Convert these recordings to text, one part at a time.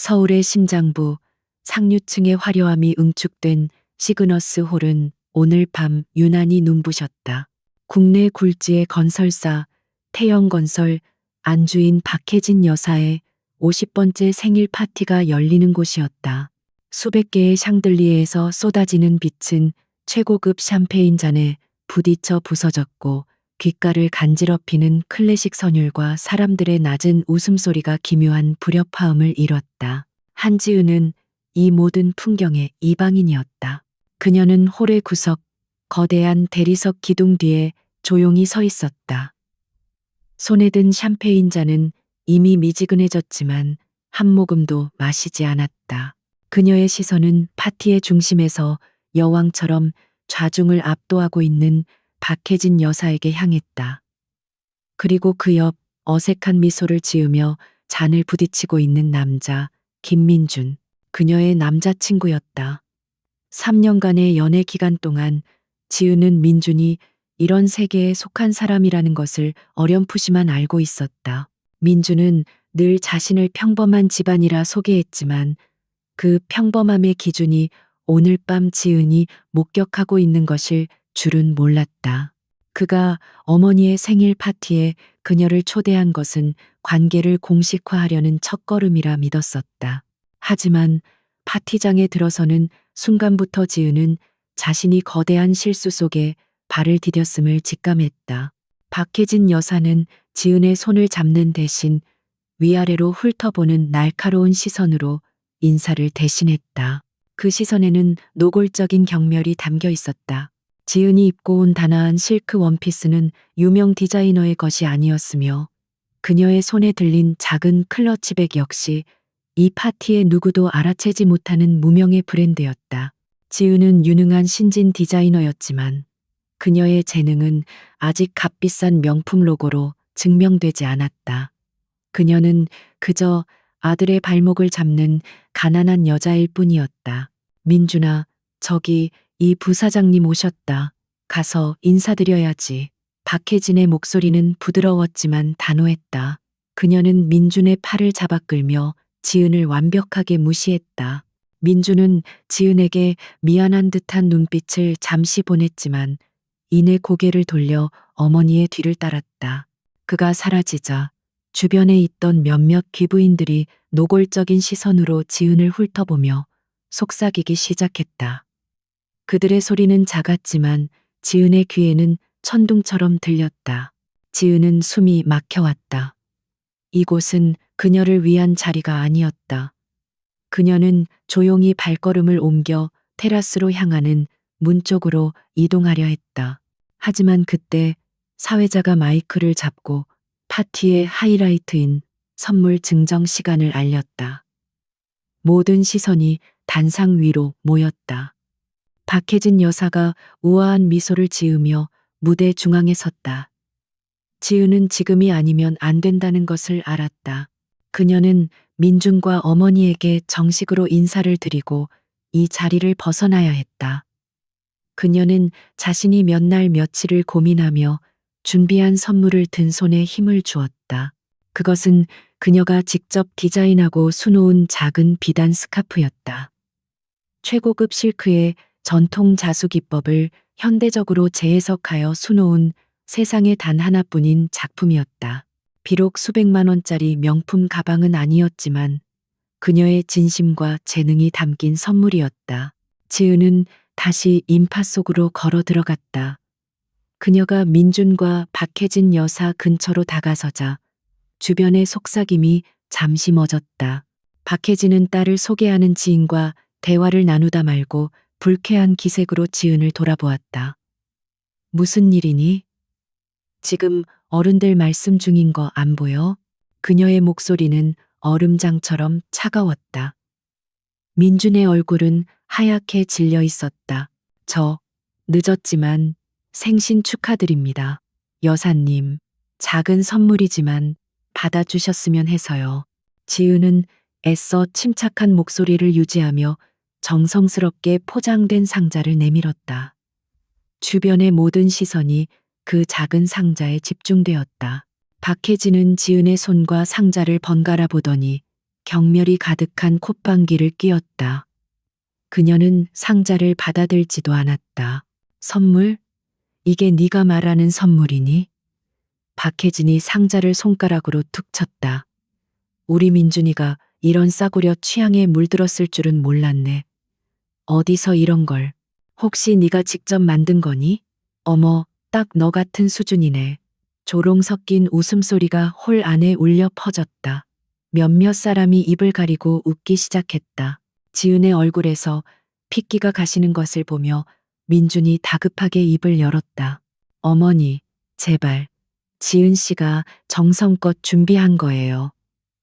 서울의 심장부 상류층의 화려함이 응축된 시그너스 홀은 오늘 밤 유난히 눈부셨다. 국내 굴지의 건설사 태영건설 안주인 박혜진 여사의 50번째 생일 파티가 열리는 곳이었다. 수백 개의 샹들리에에서 쏟아지는 빛은 최고급 샴페인 잔에 부딪혀 부서졌고 귓가를 간지럽히는 클래식 선율과 사람들의 낮은 웃음소리가 기묘한 불협화음을 이뤘다. 한지은은 이 모든 풍경의 이방인이었다. 그녀는 홀의 구석, 거대한 대리석 기둥 뒤에 조용히 서 있었다. 손에 든 샴페인 잔은 이미 미지근해졌지만 한 모금도 마시지 않았다. 그녀의 시선은 파티의 중심에서 여왕처럼 좌중을 압도하고 있는 박혜진 여사에게 향했다. 그리고 그 옆 어색한 미소를 지으며 잔을 부딪히고 있는 남자 김민준. 그녀의 남자친구였다. 3년간의 연애 기간 동안 지은은 민준이 이런 세계에 속한 사람이라는 것을 어렴풋이만 알고 있었다. 민준은 늘 자신을 평범한 집안이라 소개했지만 그 평범함의 기준이 오늘 밤 지은이 목격하고 있는 것일 줄은 몰랐다. 그가 어머니의 생일 파티에 그녀를 초대한 것은 관계를 공식화하려는 첫걸음이라 믿었었다. 하지만 파티장에 들어서는 순간부터 지은은 자신이 거대한 실수 속에 발을 디뎠음을 직감했다. 박혜진 여사는 지은의 손을 잡는 대신 위아래로 훑어보는 날카로운 시선으로 인사를 대신했다. 그 시선에는 노골적인 경멸이 담겨 있었다. 지은이 입고 온 단아한 실크 원피스는 유명 디자이너의 것이 아니었으며 그녀의 손에 들린 작은 클러치백 역시 이 파티에 누구도 알아채지 못하는 무명의 브랜드였다. 지은은 유능한 신진 디자이너였지만 그녀의 재능은 아직 값비싼 명품 로고로 증명되지 않았다. 그녀는 그저 아들의 발목을 잡는 가난한 여자일 뿐이었다. 민준아, 저기 이 부사장님 오셨다. 가서 인사드려야지. 박혜진의 목소리는 부드러웠지만 단호했다. 그녀는 민준의 팔을 잡아 끌며 지은을 완벽하게 무시했다. 민준은 지은에게 미안한 듯한 눈빛을 잠시 보냈지만 이내 고개를 돌려 어머니의 뒤를 따랐다. 그가 사라지자 주변에 있던 몇몇 귀부인들이 노골적인 시선으로 지은을 훑어보며 속삭이기 시작했다. 그들의 소리는 작았지만 지은의 귀에는 천둥처럼 들렸다. 지은은 숨이 막혀왔다. 이곳은 그녀를 위한 자리가 아니었다. 그녀는 조용히 발걸음을 옮겨 테라스로 향하는 문 쪽으로 이동하려 했다. 하지만 그때 사회자가 마이크를 잡고 파티의 하이라이트인 선물 증정 시간을 알렸다. 모든 시선이 단상 위로 모였다. 박혜진 여사가 우아한 미소를 지으며 무대 중앙에 섰다. 지은은 지금이 아니면 안 된다는 것을 알았다. 그녀는 민준과 어머니에게 정식으로 인사를 드리고 이 자리를 벗어나야 했다. 그녀는 자신이 몇 날 며칠을 고민하며 준비한 선물을 든 손에 힘을 주었다. 그것은 그녀가 직접 디자인하고 수놓은 작은 비단 스카프였다. 최고급 실크의 전통 자수 기법을 현대적으로 재해석하여 수놓은 세상에 단 하나뿐인 작품이었다. 비록 수백만 원짜리 명품 가방은 아니었지만 그녀의 진심과 재능이 담긴 선물이었다. 지은은 다시 인파 속으로 걸어 들어갔다. 그녀가 민준과 박혜진 여사 근처로 다가서자 주변의 속삭임이 잠시 멎었다. 박혜진은 딸을 소개하는 지인과 대화를 나누다 말고 불쾌한 기색으로 지은을 돌아보았다. 무슨 일이니? 지금 어른들 말씀 중인 거 안 보여? 그녀의 목소리는 얼음장처럼 차가웠다. 민준의 얼굴은 하얗게 질려 있었다. 저, 늦었지만 생신 축하드립니다. 여사님, 작은 선물이지만 받아주셨으면 해서요. 지은은 애써 침착한 목소리를 유지하며 정성스럽게 포장된 상자를 내밀었다. 주변의 모든 시선이 그 작은 상자에 집중되었다. 박혜진은 지은의 손과 상자를 번갈아 보더니 경멸이 가득한 콧방귀를 뀌었다. 그녀는 상자를 받아들지도 않았다. 선물? 이게 네가 말하는 선물이니? 박혜진이 상자를 손가락으로 툭 쳤다. 우리 민준이가 이런 싸구려 취향에 물들었을 줄은 몰랐네. 어디서 이런 걸. 혹시 네가 직접 만든 거니? 어머, 딱 너 같은 수준이네. 조롱 섞인 웃음소리가 홀 안에 울려 퍼졌다. 몇몇 사람이 입을 가리고 웃기 시작했다. 지은의 얼굴에서 핏기가 가시는 것을 보며 민준이 다급하게 입을 열었다. 어머니, 제발. 지은 씨가 정성껏 준비한 거예요.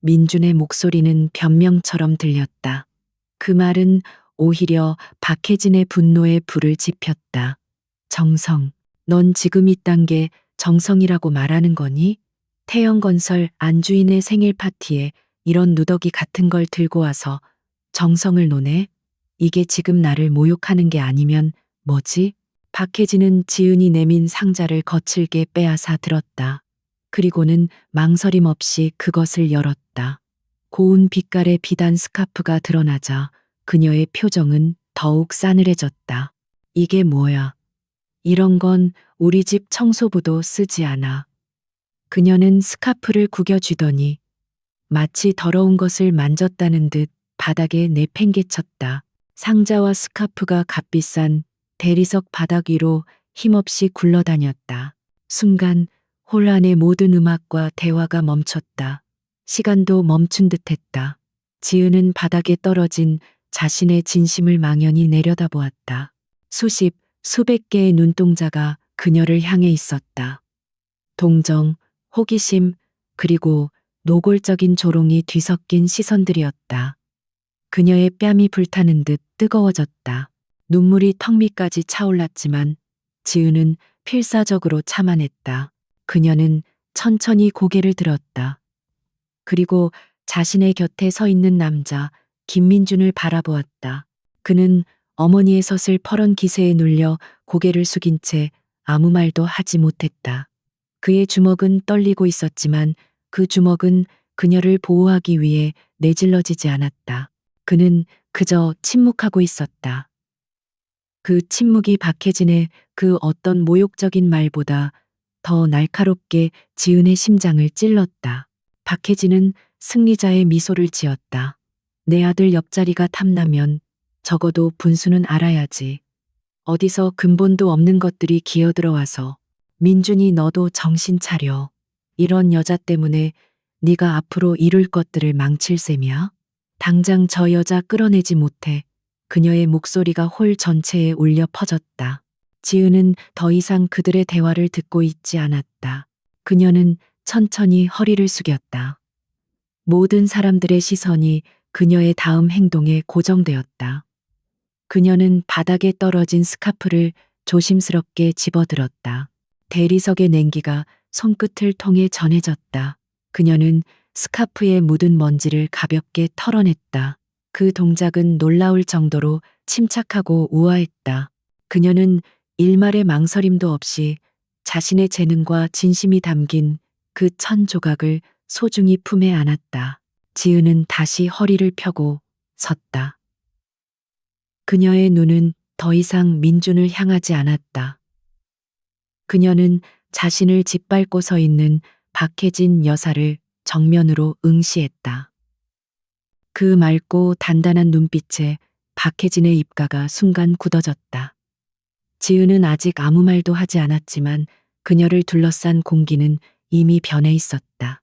민준의 목소리는 변명처럼 들렸다. 그 말은 오히려 박혜진의 분노에 불을 지폈다. 정성. 넌 지금 이딴 게 정성이라고 말하는 거니? 태영건설 안주인의 생일 파티에 이런 누더기 같은 걸 들고 와서 정성을 노네? 이게 지금 나를 모욕하는 게 아니면 뭐지? 박혜진은 지은이 내민 상자를 거칠게 빼앗아 들었다. 그리고는 망설임 없이 그것을 열었다. 고운 빛깔의 비단 스카프가 드러나자 그녀의 표정은 더욱 싸늘해졌다. 이게 뭐야? 이런 건 우리 집 청소부도 쓰지 않아. 그녀는 스카프를 구겨쥐더니 마치 더러운 것을 만졌다는 듯 바닥에 내팽개쳤다. 상자와 스카프가 값비싼 대리석 바닥 위로 힘없이 굴러다녔다. 순간 홀 안의 모든 음악과 대화가 멈췄다. 시간도 멈춘 듯했다. 지은은 바닥에 떨어진 자신의 진심을 망연히 내려다보았다. 수백 개의 눈동자가 그녀를 향해 있었다. 동정, 호기심, 그리고 노골적인 조롱이 뒤섞인 시선들이었다. 그녀의 뺨이 불타는 듯 뜨거워졌다. 눈물이 턱 밑까지 차올랐지만 지은은 필사적으로 참아냈다. 그녀는 천천히 고개를 들었다. 그리고 자신의 곁에 서 있는 남자 김민준을 바라보았다. 그는 어머니의 서슬퍼런 기세에 눌려 고개를 숙인 채 아무 말도 하지 못했다. 그의 주먹은 떨리고 있었지만 그 주먹은 그녀를 보호하기 위해 내질러지지 않았다. 그는 그저 침묵하고 있었다. 그 침묵이 박혜진의 그 어떤 모욕적인 말보다 더 날카롭게 지은의 심장을 찔렀다. 박혜진은 승리자의 미소를 지었다. 내 아들 옆자리가 탐나면 적어도 분수는 알아야지. 어디서 근본도 없는 것들이 기어들어와서 민준이 너도 정신 차려. 이런 여자 때문에 네가 앞으로 이룰 것들을 망칠 셈이야? 당장 저 여자 끌어내지 못해. 그녀의 목소리가 홀 전체에 울려 퍼졌다. 지은은 더 이상 그들의 대화를 듣고 있지 않았다. 그녀는 천천히 허리를 숙였다. 모든 사람들의 시선이 그녀의 다음 행동에 고정되었다. 그녀는 바닥에 떨어진 스카프를 조심스럽게 집어들었다. 대리석의 냉기가 손끝을 통해 전해졌다. 그녀는 스카프에 묻은 먼지를 가볍게 털어냈다. 그 동작은 놀라울 정도로 침착하고 우아했다. 그녀는 일말의 망설임도 없이 자신의 재능과 진심이 담긴 그 천 조각을 소중히 품에 안았다. 지은은 다시 허리를 펴고 섰다. 그녀의 눈은 더 이상 민준을 향하지 않았다. 그녀는 자신을 짓밟고 서 있는 박혜진 여사를 정면으로 응시했다. 그 맑고 단단한 눈빛에 박혜진의 입가가 순간 굳어졌다. 지은은 아직 아무 말도 하지 않았지만 그녀를 둘러싼 공기는 이미 변해 있었다.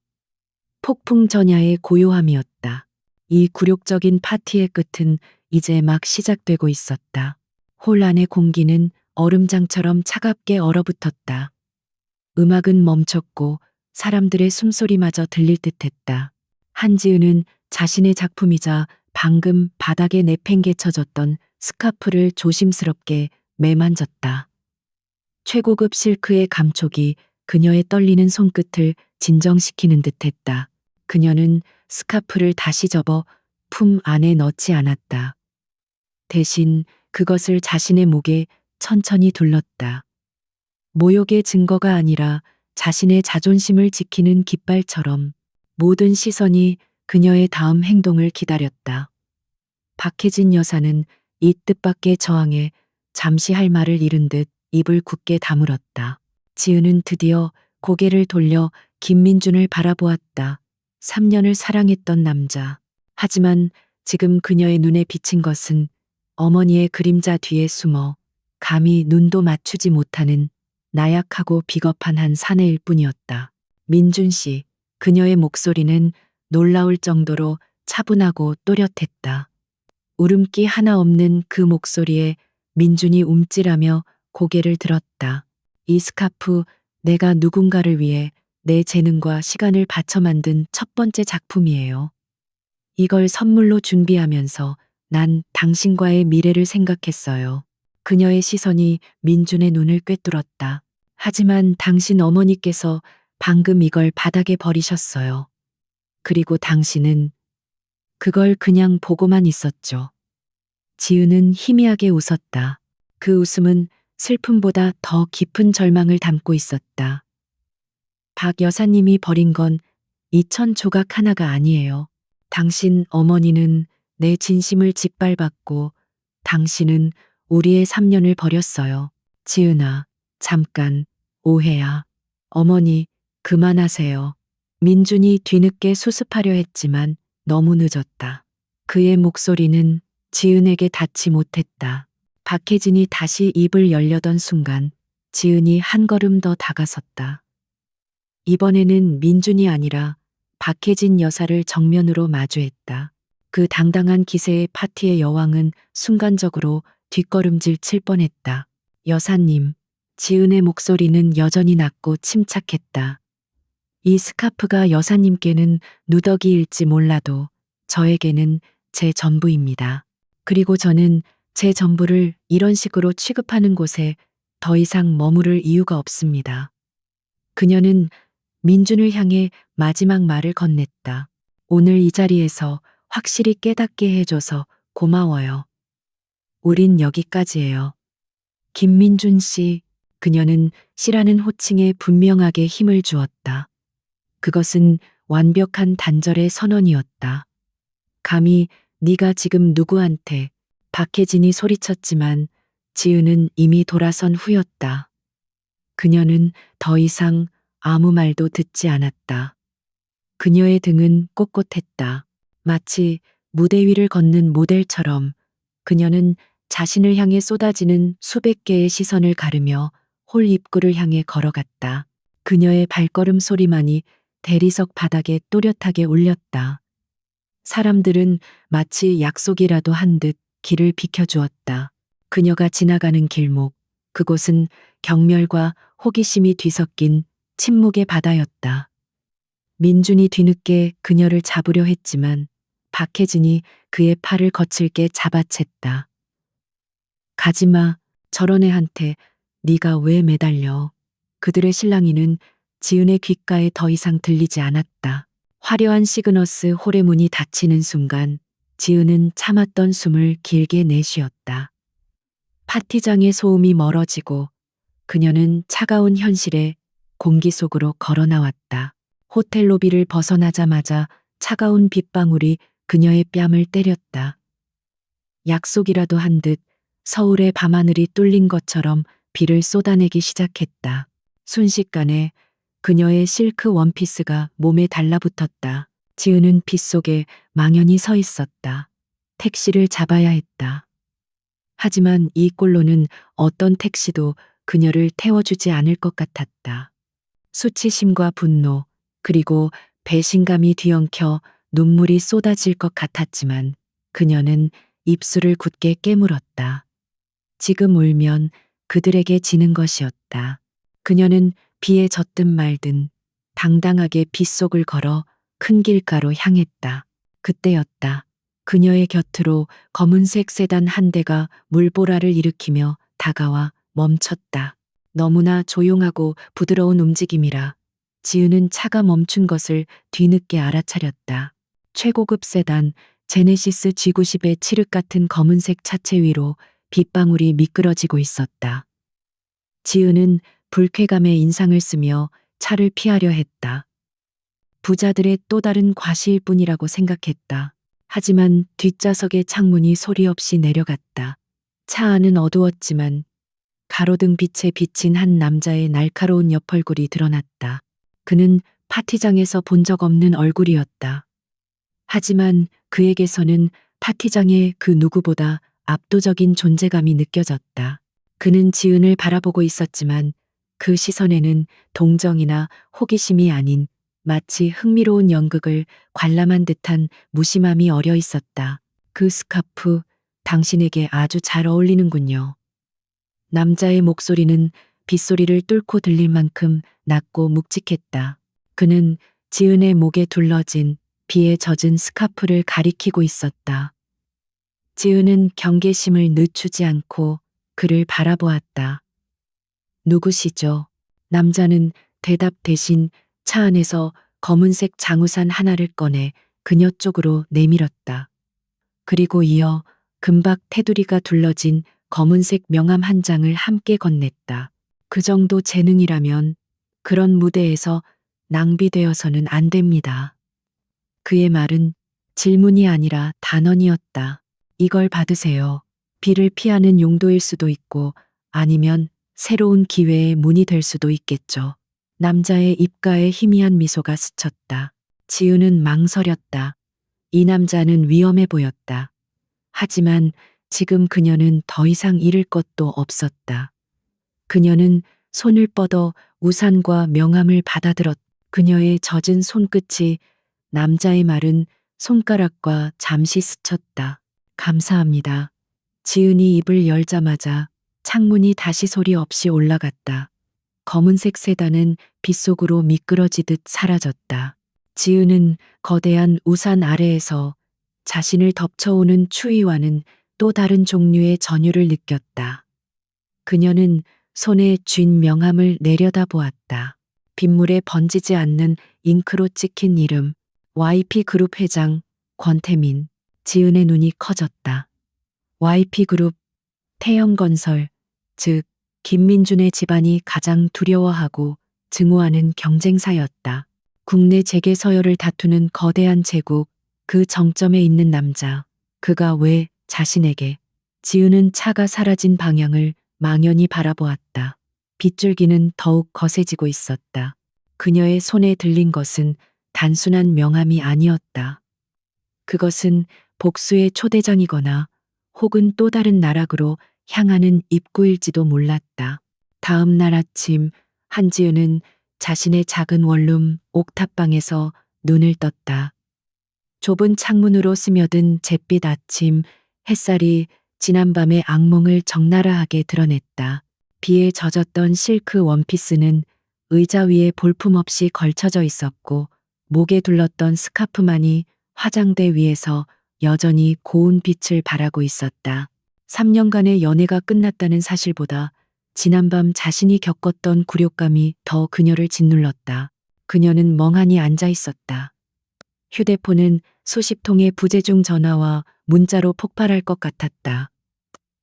폭풍 전야의 고요함이었다. 이 굴욕적인 파티의 끝은 이제 막 시작되고 있었다. 홀 안의 공기는 얼음장처럼 차갑게 얼어붙었다. 음악은 멈췄고 사람들의 숨소리마저 들릴 듯했다. 한지은은 자신의 작품이자 방금 바닥에 내팽개쳐졌던 스카프를 조심스럽게 매만졌다. 최고급 실크의 감촉이 그녀의 떨리는 손끝을 진정시키는 듯했다. 그녀는 스카프를 다시 접어 품 안에 넣지 않았다. 대신 그것을 자신의 목에 천천히 둘렀다. 모욕의 증거가 아니라 자신의 자존심을 지키는 깃발처럼 모든 시선이 그녀의 다음 행동을 기다렸다. 박혜진 여사는 이 뜻밖의 저항에 잠시 할 말을 잃은 듯 입을 굳게 다물었다. 지은은 드디어 고개를 돌려 김민준을 바라보았다. 3년을 사랑했던 남자. 하지만 지금 그녀의 눈에 비친 것은 어머니의 그림자 뒤에 숨어 감히 눈도 맞추지 못하는 나약하고 비겁한 한 사내일 뿐이었다. 민준 씨, 그녀의 목소리는 놀라울 정도로 차분하고 또렷했다. 울음기 하나 없는 그 목소리에 민준이 움찔하며 고개를 들었다. 이 스카프 내가 누군가를 위해 내 재능과 시간을 바쳐 만든 첫 번째 작품이에요. 이걸 선물로 준비하면서 난 당신과의 미래를 생각했어요. 그녀의 시선이 민준의 눈을 꿰뚫었다. 하지만 당신 어머니께서 방금 이걸 바닥에 버리셨어요. 그리고 당신은 그걸 그냥 보고만 있었죠. 지은은 희미하게 웃었다. 그 웃음은 슬픔보다 더 깊은 절망을 담고 있었다. 박 여사님이 버린 건 2천 조각 하나가 아니에요. 당신 어머니는 내 진심을 짓밟았고 당신은 우리의 3년을 버렸어요. 지은아, 잠깐, 오해야. 어머니, 그만하세요. 민준이 뒤늦게 수습하려 했지만 너무 늦었다. 그의 목소리는 지은에게 닿지 못했다. 박혜진이 다시 입을 열려던 순간 지은이 한 걸음 더 다가섰다. 이번에는 민준이 아니라 박혜진 여사를 정면으로 마주했다. 그 당당한 기세의 파티의 여왕은 순간적으로 뒷걸음질 칠 뻔했다. 여사님, 지은의 목소리는 여전히 낮고 침착했다. 이 스카프가 여사님께는 누더기일지 몰라도 저에게는 제 전부입니다. 그리고 저는 제 전부를 이런 식으로 취급하는 곳에 더 이상 머무를 이유가 없습니다. 그녀는 민준을 향해 마지막 말을 건넸다. 오늘 이 자리에서 확실히 깨닫게 해줘서 고마워요. 우린 여기까지예요. 김민준 씨, 그녀는 씨라는 호칭에 분명하게 힘을 주었다. 그것은 완벽한 단절의 선언이었다. 감히 네가 지금 누구한테 박혜진이 소리쳤지만 지은은 이미 돌아선 후였다. 그녀는 더 이상 아무 말도 듣지 않았다. 그녀의 등은 꼿꼿했다. 마치 무대 위를 걷는 모델처럼 그녀는 자신을 향해 쏟아지는 수백 개의 시선을 가르며 홀 입구를 향해 걸어갔다. 그녀의 발걸음 소리만이 대리석 바닥에 또렷하게 울렸다. 사람들은 마치 약속이라도 한 듯 길을 비켜주었다. 그녀가 지나가는 길목, 그곳은 경멸과 호기심이 뒤섞인 침묵의 바다였다. 민준이 뒤늦게 그녀를 잡으려 했지만 박혜진이 그의 팔을 거칠게 잡아챘다. 가지마, 저런 애한테 네가 왜 매달려. 그들의 실랑이는 지은의 귓가에 더 이상 들리지 않았다. 화려한 시그너스 홀의 문이 닫히는 순간 지은은 참았던 숨을 길게 내쉬었다. 파티장의 소음이 멀어지고 그녀는 차가운 현실의 공기 속으로 걸어 나왔다. 호텔 로비를 벗어나자마자 차가운 빗방울이 그녀의 뺨을 때렸다. 약속이라도 한 듯 서울의 밤하늘이 뚫린 것처럼 비를 쏟아내기 시작했다. 순식간에 그녀의 실크 원피스가 몸에 달라붙었다. 지은은 빗속에 망연히 서 있었다. 택시를 잡아야 했다. 하지만 이 꼴로는 어떤 택시도 그녀를 태워주지 않을 것 같았다. 수치심과 분노, 그리고 배신감이 뒤엉켜 눈물이 쏟아질 것 같았지만 그녀는 입술을 굳게 깨물었다. 지금 울면 그들에게 지는 것이었다. 그녀는 비에 젖든 말든 당당하게 빗속을 걸어 큰 길가로 향했다. 그때였다. 그녀의 곁으로 검은색 세단 한 대가 물보라를 일으키며 다가와 멈췄다. 너무나 조용하고 부드러운 움직임이라 지은은 차가 멈춘 것을 뒤늦게 알아차렸다. 최고급 세단 제네시스 G90의 칠흑 같은 검은색 차체 위로 빗방울이 미끄러지고 있었다. 지은은 불쾌감에 인상을 쓰며 차를 피하려 했다. 부자들의 또 다른 과시일 뿐이라고 생각했다. 하지만 뒷좌석의 창문이 소리 없이 내려갔다. 차 안은 어두웠지만 가로등 빛에 비친 한 남자의 날카로운 옆얼굴이 드러났다. 그는 파티장에서 본 적 없는 얼굴이었다. 하지만 그에게서는 파티장의 그 누구보다 압도적인 존재감이 느껴졌다. 그는 지은을 바라보고 있었지만 그 시선에는 동정이나 호기심이 아닌 마치 흥미로운 연극을 관람한 듯한 무심함이 어려 있었다. 그 스카프, 당신에게 아주 잘 어울리는군요. 남자의 목소리는 빗소리를 뚫고 들릴 만큼 낮고 묵직했다. 그는 지은의 목에 둘러진 비에 젖은 스카프를 가리키고 있었다. 지은은 경계심을 늦추지 않고 그를 바라보았다. 누구시죠? 남자는 대답 대신 차 안에서 검은색 장우산 하나를 꺼내 그녀 쪽으로 내밀었다. 그리고 이어 금박 테두리가 둘러진 검은색 명함 한 장을 함께 건넸다. 그 정도 재능이라면 그런 무대에서 낭비되어서는 안 됩니다. 그의 말은 질문이 아니라 단언이었다. 이걸 받으세요. 비를 피하는 용도일 수도 있고 아니면 새로운 기회의 문이 될 수도 있겠죠. 남자의 입가에 희미한 미소가 스쳤다. 지우는 망설였다. 이 남자는 위험해 보였다. 하지만 지금 그녀는 더 이상 잃을 것도 없었다. 그녀는 손을 뻗어 우산과 명함을 받아들었. 그녀의 젖은 손끝이 남자의 마른 손가락과 잠시 스쳤다. 감사합니다. 지은이 입을 열자마자 창문이 다시 소리 없이 올라갔다. 검은색 세단은 빗속으로 미끄러지듯 사라졌다. 지은은 거대한 우산 아래에서 자신을 덮쳐오는 추위와는 또 다른 종류의 전율을 느꼈다. 그녀는 손에 쥔 명함을 내려다보았다. 빗물에 번지지 않는 잉크로 찍힌 이름, YP그룹 회장 권태민. 지은의 눈이 커졌다. YP그룹, 태영건설, 즉 김민준의 집안이 가장 두려워하고 증오하는 경쟁사였다. 국내 재계 서열을 다투는 거대한 제국, 그 정점에 있는 남자. 그가 왜 자신에게. 지은은 차가 사라진 방향을 망연히 바라보았다. 빗줄기는 더욱 거세지고 있었다. 그녀의 손에 들린 것은 단순한 명함이 아니었다. 그것은 복수의 초대장이거나 혹은 또 다른 나락으로 향하는 입구일지도 몰랐다. 다음 날 아침 한지은은 자신의 작은 원룸 옥탑방에서 눈을 떴다. 좁은 창문으로 스며든 잿빛 아침 햇살이 지난밤의 악몽을 적나라하게 드러냈다. 비에 젖었던 실크 원피스는 의자 위에 볼품없이 걸쳐져 있었고 목에 둘렀던 스카프만이 화장대 위에서 여전히 고운 빛을 발하고 있었다. 3년간의 연애가 끝났다는 사실보다 지난밤 자신이 겪었던 굴욕감이 더 그녀를 짓눌렀다. 그녀는 멍하니 앉아 있었다. 휴대폰은 수십 통의 부재중 전화와 문자로 폭발할 것 같았다.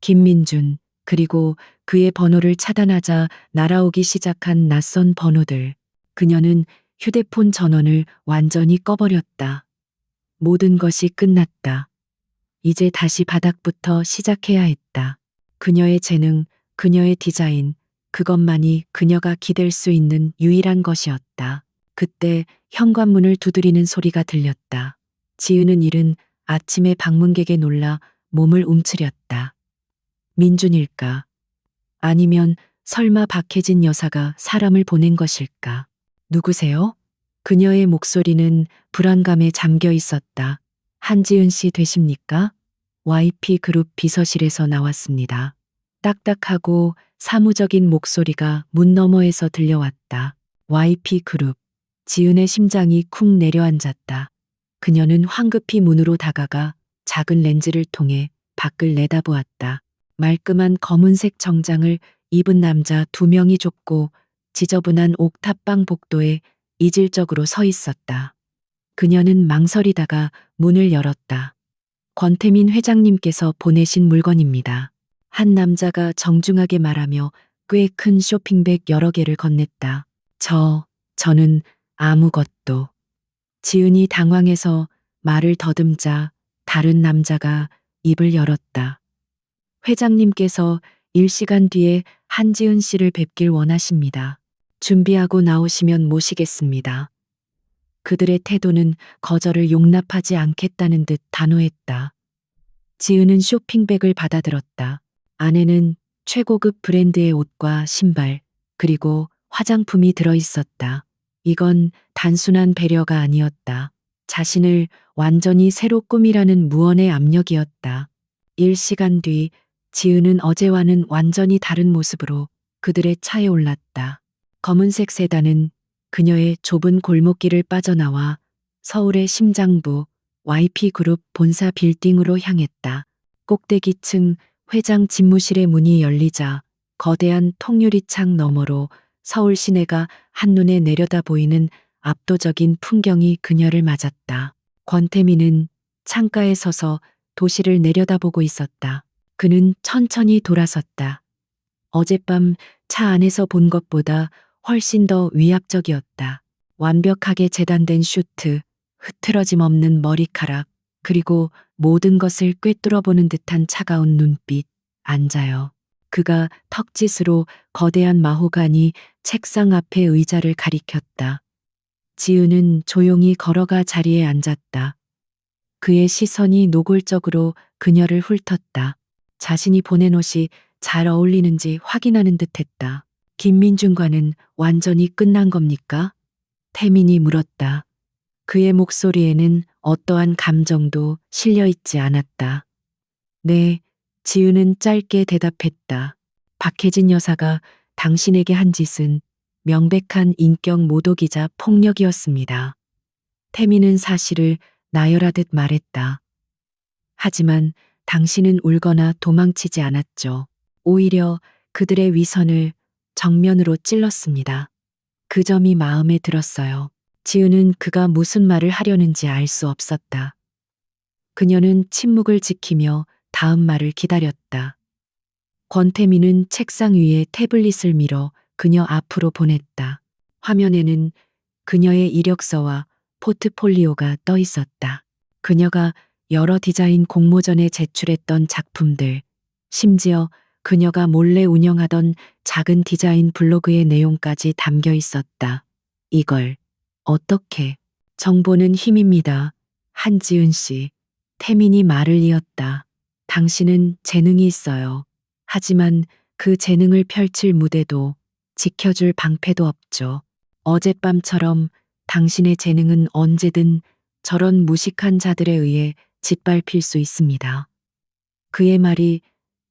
김민준, 그리고 그의 번호를 차단하자 날아오기 시작한 낯선 번호들. 그녀는 휴대폰 전원을 완전히 꺼버렸다. 모든 것이 끝났다. 이제 다시 바닥부터 시작해야 했다. 그녀의 재능, 그녀의 디자인, 그것만이 그녀가 기댈 수 있는 유일한 것이었다. 그때 현관문을 두드리는 소리가 들렸다. 지은은 이른 아침에 방문객에 놀라 몸을 움츠렸다. 민준일까? 아니면 설마 박혜진 여사가 사람을 보낸 것일까? 누구세요? 그녀의 목소리는 불안감에 잠겨 있었다. 한지은 씨 되십니까? YP그룹 비서실에서 나왔습니다. 딱딱하고 사무적인 목소리가 문 너머에서 들려왔다. YP그룹. 지은의 심장이 쿵 내려앉았다. 그녀는 황급히 문으로 다가가 작은 렌즈를 통해 밖을 내다보았다. 말끔한 검은색 정장을 입은 남자 2명이 좁고 지저분한 옥탑방 복도에 이질적으로 서 있었다. 그녀는 망설이다가 문을 열었다. 권태민 회장님께서 보내신 물건입니다. 한 남자가 정중하게 말하며 꽤 큰 쇼핑백 여러 개를 건넸다. 저는 아무것도. 지은이 당황해서 말을 더듬자 다른 남자가 입을 열었다. 회장님께서 일시간 뒤에 한지은 씨를 뵙길 원하십니다. 준비하고 나오시면 모시겠습니다. 그들의 태도는 거절을 용납하지 않겠다는 듯 단호했다. 지은은 쇼핑백을 받아들었다. 안에는 최고급 브랜드의 옷과 신발, 그리고 화장품이 들어 있었다. 이건 단순한 배려가 아니었다. 자신을 완전히 새로 꾸미라는 무언의 압력이었다. 일시간 뒤 지은은 어제와는 완전히 다른 모습으로 그들의 차에 올랐다. 검은색 세단은 그녀의 좁은 골목길을 빠져나와 서울의 심장부 YP그룹 본사 빌딩으로 향했다. 꼭대기층 회장 집무실의 문이 열리자 거대한 통유리창 너머로 서울 시내가 한눈에 내려다 보이는 압도적인 풍경이 그녀를 맞았다. 권태민은 창가에 서서 도시를 내려다보고 있었다. 그는 천천히 돌아섰다. 어젯밤 차 안에서 본 것보다 훨씬 더 위압적이었다. 완벽하게 재단된 슈트, 흐트러짐 없는 머리카락, 그리고 모든 것을 꿰뚫어보는 듯한 차가운 눈빛. 앉아요. 그가 턱짓으로 거대한 마호가니 책상 앞의 의자를 가리켰다. 지은은 조용히 걸어가 자리에 앉았다. 그의 시선이 노골적으로 그녀를 훑었다. 자신이 보낸 옷이 잘 어울리는지 확인하는 듯했다. 김민준과는 완전히 끝난 겁니까? 태민이 물었다. 그의 목소리에는 어떠한 감정도 실려 있지 않았다. 네, 지은은 짧게 대답했다. 박혜진 여사가 당신에게 한 짓은 명백한 인격 모독이자 폭력이었습니다. 태민은 사실을 나열하듯 말했다. 하지만 당신은 울거나 도망치지 않았죠. 오히려 그들의 위선을 정면으로 찔렀습니다. 그 점이 마음에 들었어요. 지은은 그가 무슨 말을 하려는지 알 수 없었다. 그녀는 침묵을 지키며 다음 말을 기다렸다. 권태민은 책상 위에 태블릿을 밀어 그녀 앞으로 보냈다. 화면에는 그녀의 이력서와 포트폴리오가 떠 있었다. 그녀가 여러 디자인 공모전에 제출했던 작품들, 심지어 그녀가 몰래 운영하던 작은 디자인 블로그의 내용까지 담겨 있었다. 이걸 어떻게? 정보는 힘입니다. 한지은 씨. 태민이 말을 이었다. 당신은 재능이 있어요. 하지만 그 재능을 펼칠 무대도 지켜줄 방패도 없죠. 어젯밤처럼 당신의 재능은 언제든 저런 무식한 자들에 의해 짓밟힐 수 있습니다. 그의 말이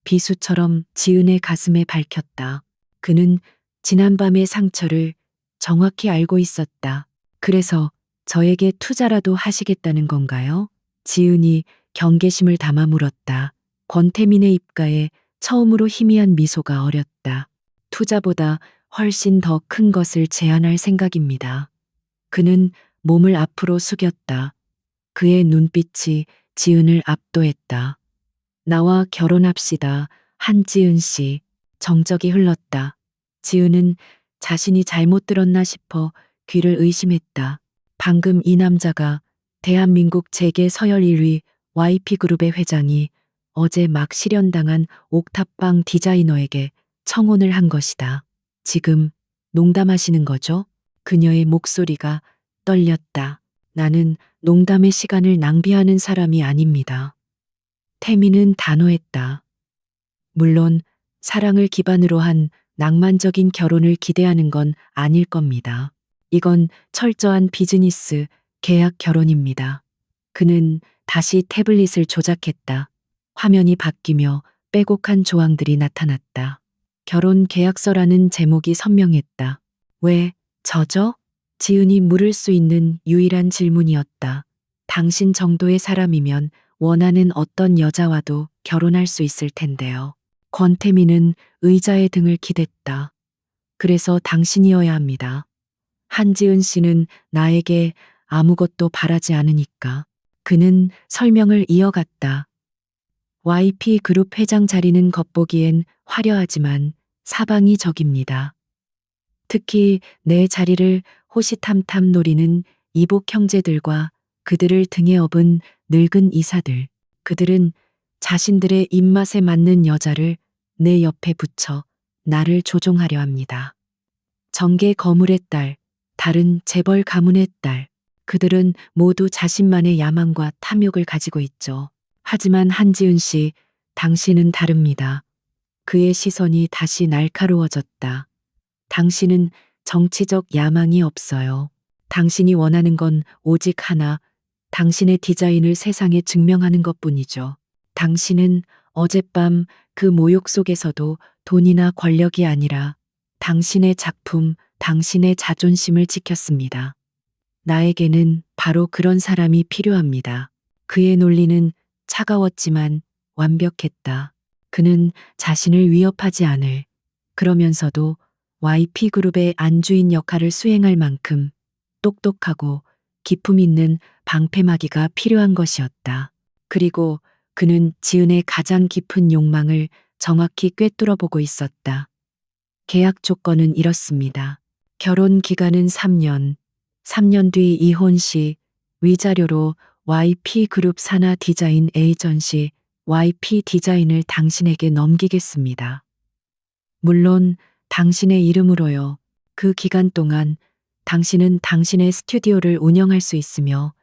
비수처럼 지은의 가슴에 밝혔다. 그는 지난밤의 상처를 정확히 알고 있었다. 그래서 저에게 투자라도 하시겠다는 건가요? 지은이 경계심을 담아 물었다. 권태민의 입가에 처음으로 희미한 미소가 어렸다. 투자보다 훨씬 더 큰 것을 제안할 생각입니다. 그는 몸을 앞으로 숙였다. 그의 눈빛이 지은을 압도했다. 나와 결혼합시다. 한지은 씨. 정적이 흘렀다. 지은은 자신이 잘못 들었나 싶어 귀를 의심했다. 방금 이 남자가 대한민국 재계 서열 1위 YP그룹의 회장이 어제 막 실현당한 옥탑방 디자이너에게 청혼을 한 것이다. 지금 농담하시는 거죠? 그녀의 목소리가 떨렸다. 나는 농담의 시간을 낭비하는 사람이 아닙니다. 태민은 단호했다. 물론 사랑을 기반으로 한 낭만적인 결혼을 기대하는 건 아닐 겁니다. 이건 철저한 비즈니스 계약 결혼입니다. 그는 다시 태블릿을 조작했다. 화면이 바뀌며 빼곡한 조항들이 나타났다. 결혼 계약서라는 제목이 선명했다. 왜 저죠? 지은이 물을 수 있는 유일한 질문이었다. 당신 정도의 사람이면 원하는 어떤 여자와도 결혼할 수 있을 텐데요. 권태민은 의자에 등을 기댔다. 그래서 당신이어야 합니다. 한지은 씨는 나에게 아무것도 바라지 않으니까. 그는 설명을 이어갔다. YP그룹 회장 자리는 겉보기엔 화려하지만 사방이 적입니다. 특히 내 자리를 호시탐탐 노리는 이복 형제들과 그들을 등에 업은 늙은 이사들. 그들은 자신들의 입맛에 맞는 여자를 내 옆에 붙여 나를 조종하려 합니다. 정계 거물의 딸, 다른 재벌 가문의 딸. 그들은 모두 자신만의 야망과 탐욕을 가지고 있죠. 하지만 한지은 씨, 당신은 다릅니다. 그의 시선이 다시 날카로워졌다. 당신은 정치적 야망이 없어요. 당신이 원하는 건 오직 하나, 당신의 디자인을 세상에 증명하는 것뿐이죠. 당신은 어젯밤 그 모욕 속에서도 돈이나 권력이 아니라 당신의 작품, 당신의 자존심을 지켰습니다. 나에게는 바로 그런 사람이 필요합니다. 그의 논리는 차가웠지만 완벽했다. 그는 자신을 위협하지 않을, 그러면서도 YP그룹의 안주인 역할을 수행할 만큼 똑똑하고 기품 있는 방패막이가 필요한 것이었다. 그리고 그는 지은의 가장 깊은 욕망을 정확히 꿰뚫어 보고 있었다. 계약 조건은 이렇습니다. 결혼 기간은 3년, 3년 뒤 이혼 시 위자료로 YP그룹 산하 디자인 에이전시 YP 디자인을 당신에게 넘기겠습니다. 물론 당신의 이름으로요. 그 기간 동안 당신은 당신의 스튜디오를 운영할 수 있으며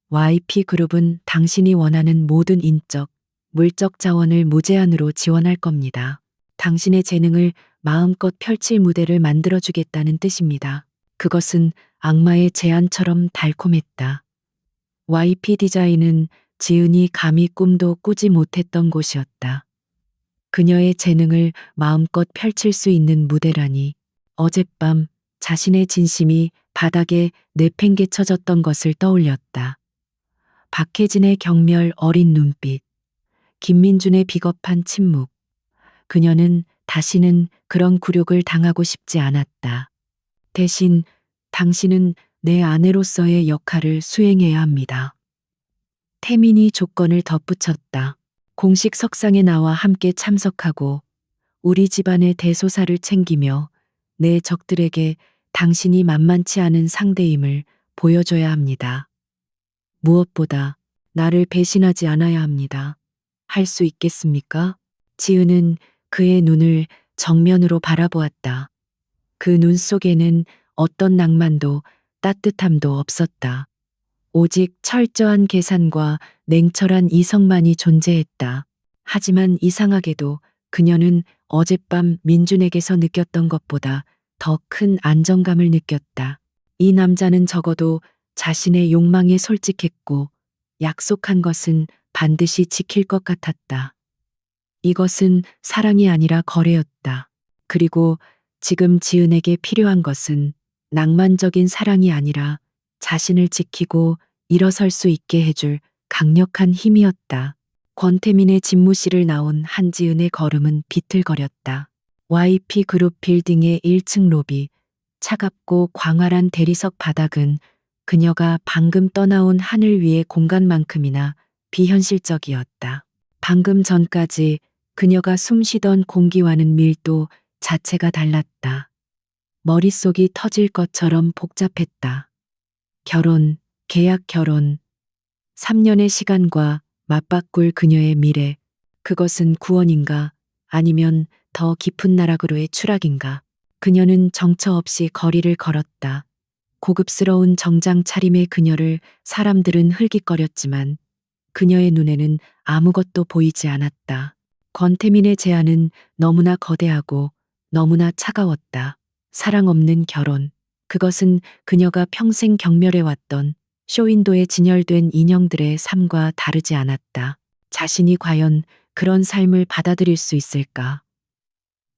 YP그룹은 당신이 원하는 모든 인적, 물적 자원을 무제한으로 지원할 겁니다. 당신의 재능을 마음껏 펼칠 무대를 만들어주겠다는 뜻입니다. 그것은 악마의 제안처럼 달콤했다. YP 디자인은 지은이 감히 꿈도 꾸지 못했던 곳이었다. 그녀의 재능을 마음껏 펼칠 수 있는 무대라니. 어젯밤 자신의 진심이 바닥에 내팽개쳐졌던 것을 떠올렸다. 박혜진의 경멸 어린 눈빛, 김민준의 비겁한 침묵. 그녀는 다시는 그런 굴욕을 당하고 싶지 않았다. 대신 당신은 내 아내로서의 역할을 수행해야 합니다. 태민이 조건을 덧붙였다. 공식 석상에 나와 함께 참석하고 우리 집안의 대소사를 챙기며 내 적들에게 당신이 만만치 않은 상대임을 보여줘야 합니다. 무엇보다 나를 배신하지 않아야 합니다. 할 수 있겠습니까? 지은은 그의 눈을 정면으로 바라보았다. 그 눈 속에는 어떤 낭만도 따뜻함도 없었다. 오직 철저한 계산과 냉철한 이성만이 존재했다. 하지만 이상하게도 그녀는 어젯밤 민준에게서 느꼈던 것보다 더 큰 안정감을 느꼈다. 이 남자는 적어도 자신의 욕망에 솔직했고 약속한 것은 반드시 지킬 것 같았다. 이것은 사랑이 아니라 거래였다. 그리고 지금 지은에게 필요한 것은 낭만적인 사랑이 아니라 자신을 지키고 일어설 수 있게 해줄 강력한 힘이었다. 권태민의 집무실을 나온 한지은의 걸음은 비틀거렸다. YP그룹 빌딩의 1층 로비, 차갑고 광활한 대리석 바닥은 그녀가 방금 떠나온 하늘 위의 공간만큼이나 비현실적이었다. 방금 전까지 그녀가 숨쉬던 공기와는 밀도 자체가 달랐다. 머릿속이 터질 것처럼 복잡했다. 결혼, 계약 결혼, 3년의 시간과 맞바꿀 그녀의 미래, 그것은 구원인가 아니면 더 깊은 나락으로의 추락인가. 그녀는 정처 없이 거리를 걸었다. 고급스러운 정장 차림의 그녀를 사람들은 흘깃거렸지만 그녀의 눈에는 아무것도 보이지 않았다. 권태민의 제안은 너무나 거대하고 너무나 차가웠다. 사랑 없는 결혼. 그것은 그녀가 평생 경멸해왔던 쇼윈도에 진열된 인형들의 삶과 다르지 않았다. 자신이 과연 그런 삶을 받아들일 수 있을까?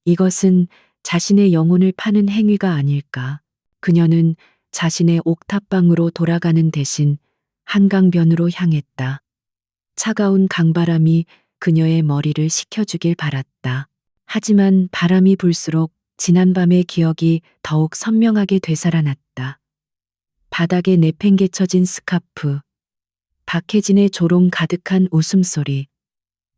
이것은 자신의 영혼을 파는 행위가 아닐까? 그녀는 자신의 옥탑방으로 돌아가는 대신 한강변으로 향했다. 차가운 강바람이 그녀의 머리를 식혀주길 바랐다. 하지만 바람이 불수록 지난밤의 기억이 더욱 선명하게 되살아났다. 바닥에 내팽개쳐진 스카프, 박혜진의 조롱 가득한 웃음소리,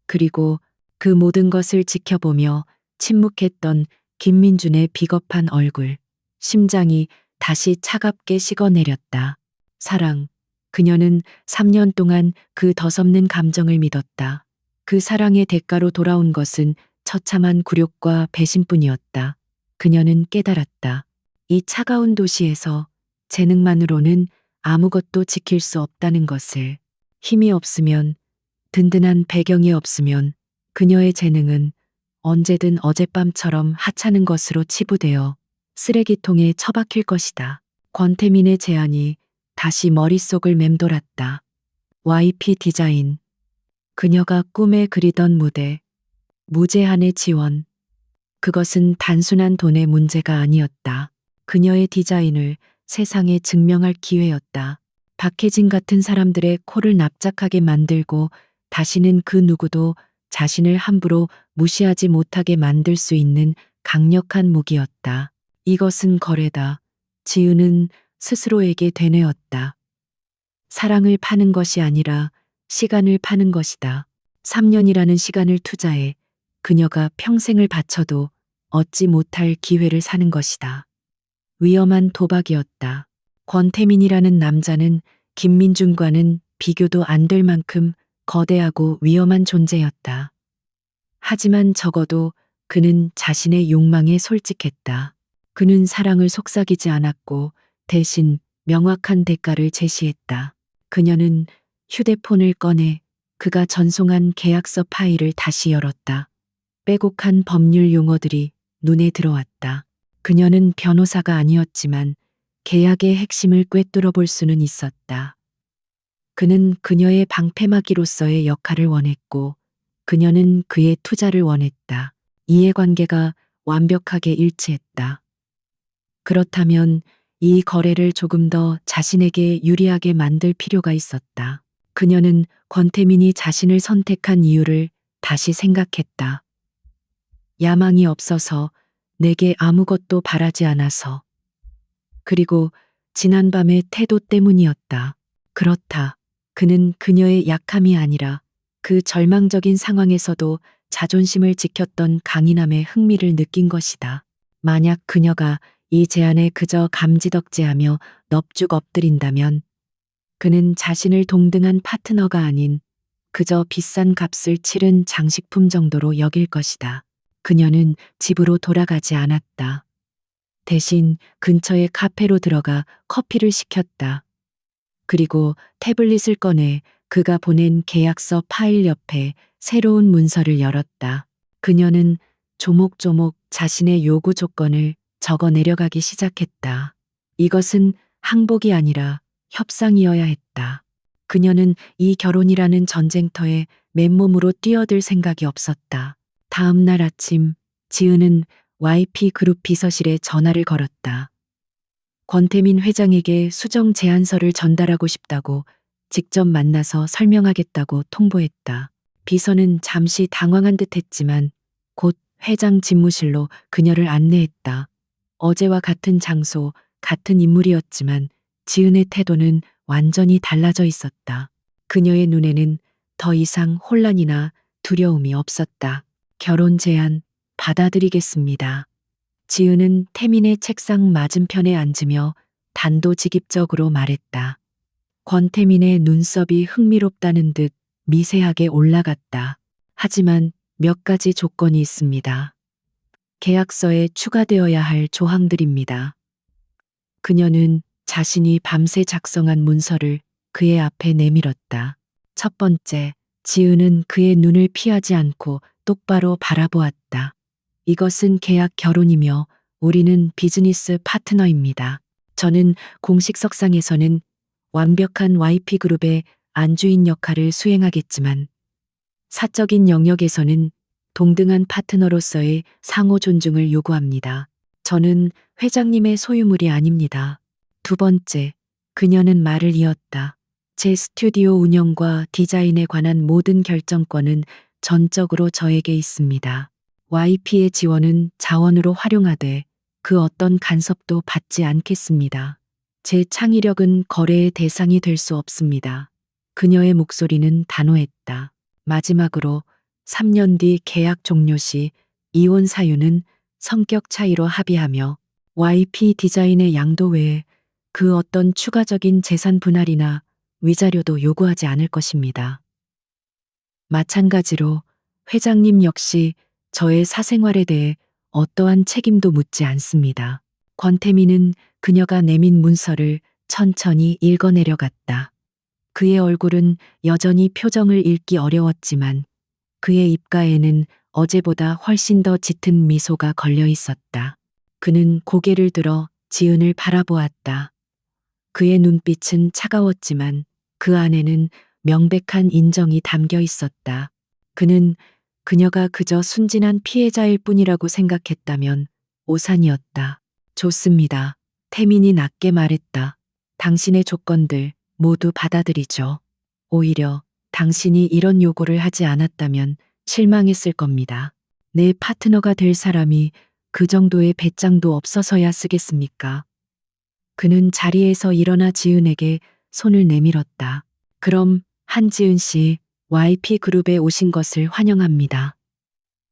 그리고 그 모든 것을 지켜보며 침묵했던 김민준의 비겁한 얼굴, 심장이 다시 차갑게 식어내렸다. 사랑. 그녀는 3년 동안 그 더섭는 감정을 믿었다. 그 사랑의 대가로 돌아온 것은 처참한 굴욕과 배신뿐이었다. 그녀는 깨달았다. 이 차가운 도시에서 재능만으로는 아무것도 지킬 수 없다는 것을. 힘이 없으면, 든든한 배경이 없으면 그녀의 재능은 언제든 어젯밤처럼 하찮은 것으로 치부되어 쓰레기통에 처박힐 것이다. 권태민의 제안이 다시 머릿속을 맴돌았다. YP 디자인. 그녀가 꿈에 그리던 무대. 무제한의 지원. 그것은 단순한 돈의 문제가 아니었다. 그녀의 디자인을 세상에 증명할 기회였다. 박혜진 같은 사람들의 코를 납작하게 만들고 다시는 그 누구도 자신을 함부로 무시하지 못하게 만들 수 있는 강력한 무기였다. 이것은 거래다. 지은은 스스로에게 되뇌었다. 사랑을 파는 것이 아니라 시간을 파는 것이다. 3년이라는 시간을 투자해 그녀가 평생을 바쳐도 얻지 못할 기회를 사는 것이다. 위험한 도박이었다. 권태민이라는 남자는 김민중과는 비교도 안 될 만큼 거대하고 위험한 존재였다. 하지만 적어도 그는 자신의 욕망에 솔직했다. 그는 사랑을 속삭이지 않았고 대신 명확한 대가를 제시했다. 그녀는 휴대폰을 꺼내 그가 전송한 계약서 파일을 다시 열었다. 빼곡한 법률 용어들이 눈에 들어왔다. 그녀는 변호사가 아니었지만 계약의 핵심을 꿰뚫어 볼 수는 있었다. 그는 그녀의 방패막이로서의 역할을 원했고 그녀는 그의 투자를 원했다. 이해관계가 완벽하게 일치했다. 그렇다면 이 거래를 조금 더 자신에게 유리하게 만들 필요가 있었다. 그녀는 권태민이 자신을 선택한 이유를 다시 생각했다. 야망이 없어서, 내게 아무것도 바라지 않아서. 그리고 지난밤의 태도 때문이었다. 그렇다. 그는 그녀의 약함이 아니라 그 절망적인 상황에서도 자존심을 지켰던 강인함에 흥미를 느낀 것이다. 만약 그녀가 이 제안에 그저 감지덕지하며 넙죽 엎드린다면 그는 자신을 동등한 파트너가 아닌 그저 비싼 값을 치른 장식품 정도로 여길 것이다. 그녀는 집으로 돌아가지 않았다. 대신 근처의 카페로 들어가 커피를 시켰다. 그리고 태블릿을 꺼내 그가 보낸 계약서 파일 옆에 새로운 문서를 열었다. 그녀는 조목조목 자신의 요구 조건을 적어 내려가기 시작했다. 이것은 항복이 아니라 협상이어야 했다. 그녀는 이 결혼이라는 전쟁터에 맨몸으로 뛰어들 생각이 없었다. 다음 날 아침, 지은은 YP 그룹 비서실에 전화를 걸었다. 권태민 회장에게 수정 제안서를 전달하고 싶다고 직접 만나서 설명하겠다고 통보했다. 비서는 잠시 당황한 듯 했지만 곧 회장 집무실로 그녀를 안내했다. 어제와 같은 장소, 같은 인물이었지만 지은의 태도는 완전히 달라져 있었다. 그녀의 눈에는 더 이상 혼란이나 두려움이 없었다. 결혼 제안 받아들이겠습니다. 지은은 태민의 책상 맞은편에 앉으며 단도직입적으로 말했다. 권태민의 눈썹이 흥미롭다는 듯 미세하게 올라갔다. 하지만 몇 가지 조건이 있습니다. 계약서에 추가되어야 할 조항들입니다. 그녀는 자신이 밤새 작성한 문서를 그의 앞에 내밀었다. 첫 번째, 지은은 그의 눈을 피하지 않고 똑바로 바라보았다. 이것은 계약 결혼이며 우리는 비즈니스 파트너입니다. 저는 공식 석상에서는 완벽한 YP그룹의 안주인 역할을 수행하겠지만 사적인 영역에서는 동등한 파트너로서의 상호 존중을 요구합니다. 저는 회장님의 소유물이 아닙니다. 두 번째, 그녀는 말을 이었다. 제 스튜디오 운영과 디자인에 관한 모든 결정권은 전적으로 저에게 있습니다. YP의 지원은 자원으로 활용하되 그 어떤 간섭도 받지 않겠습니다. 제 창의력은 거래의 대상이 될 수 없습니다. 그녀의 목소리는 단호했다. 마지막으로 3년 뒤 계약 종료 시 이혼 사유는 성격 차이로 합의하며 YP 디자인의 양도 외에 그 어떤 추가적인 재산 분할이나 위자료도 요구하지 않을 것입니다. 마찬가지로 회장님 역시 저의 사생활에 대해 어떠한 책임도 묻지 않습니다. 권태민은 그녀가 내민 문서를 천천히 읽어내려갔다. 그의 얼굴은 여전히 표정을 읽기 어려웠지만 그의 입가에는 어제보다 훨씬 더 짙은 미소가 걸려 있었다. 그는 고개를 들어 지은을 바라보았다. 그의 눈빛은 차가웠지만 그 안에는 명백한 인정이 담겨 있었다. 그는 그녀가 그저 순진한 피해자일 뿐이라고 생각했다면 오산이었다. 좋습니다. 태민이 낮게 말했다. 당신의 조건들 모두 받아들이죠. 오히려 당신이 이런 요구를 하지 않았다면 실망했을 겁니다. 내 파트너가 될 사람이 그 정도의 배짱도 없어서야 쓰겠습니까? 그는 자리에서 일어나 지은에게 손을 내밀었다. 그럼 한지은 씨, YP그룹에 오신 것을 환영합니다.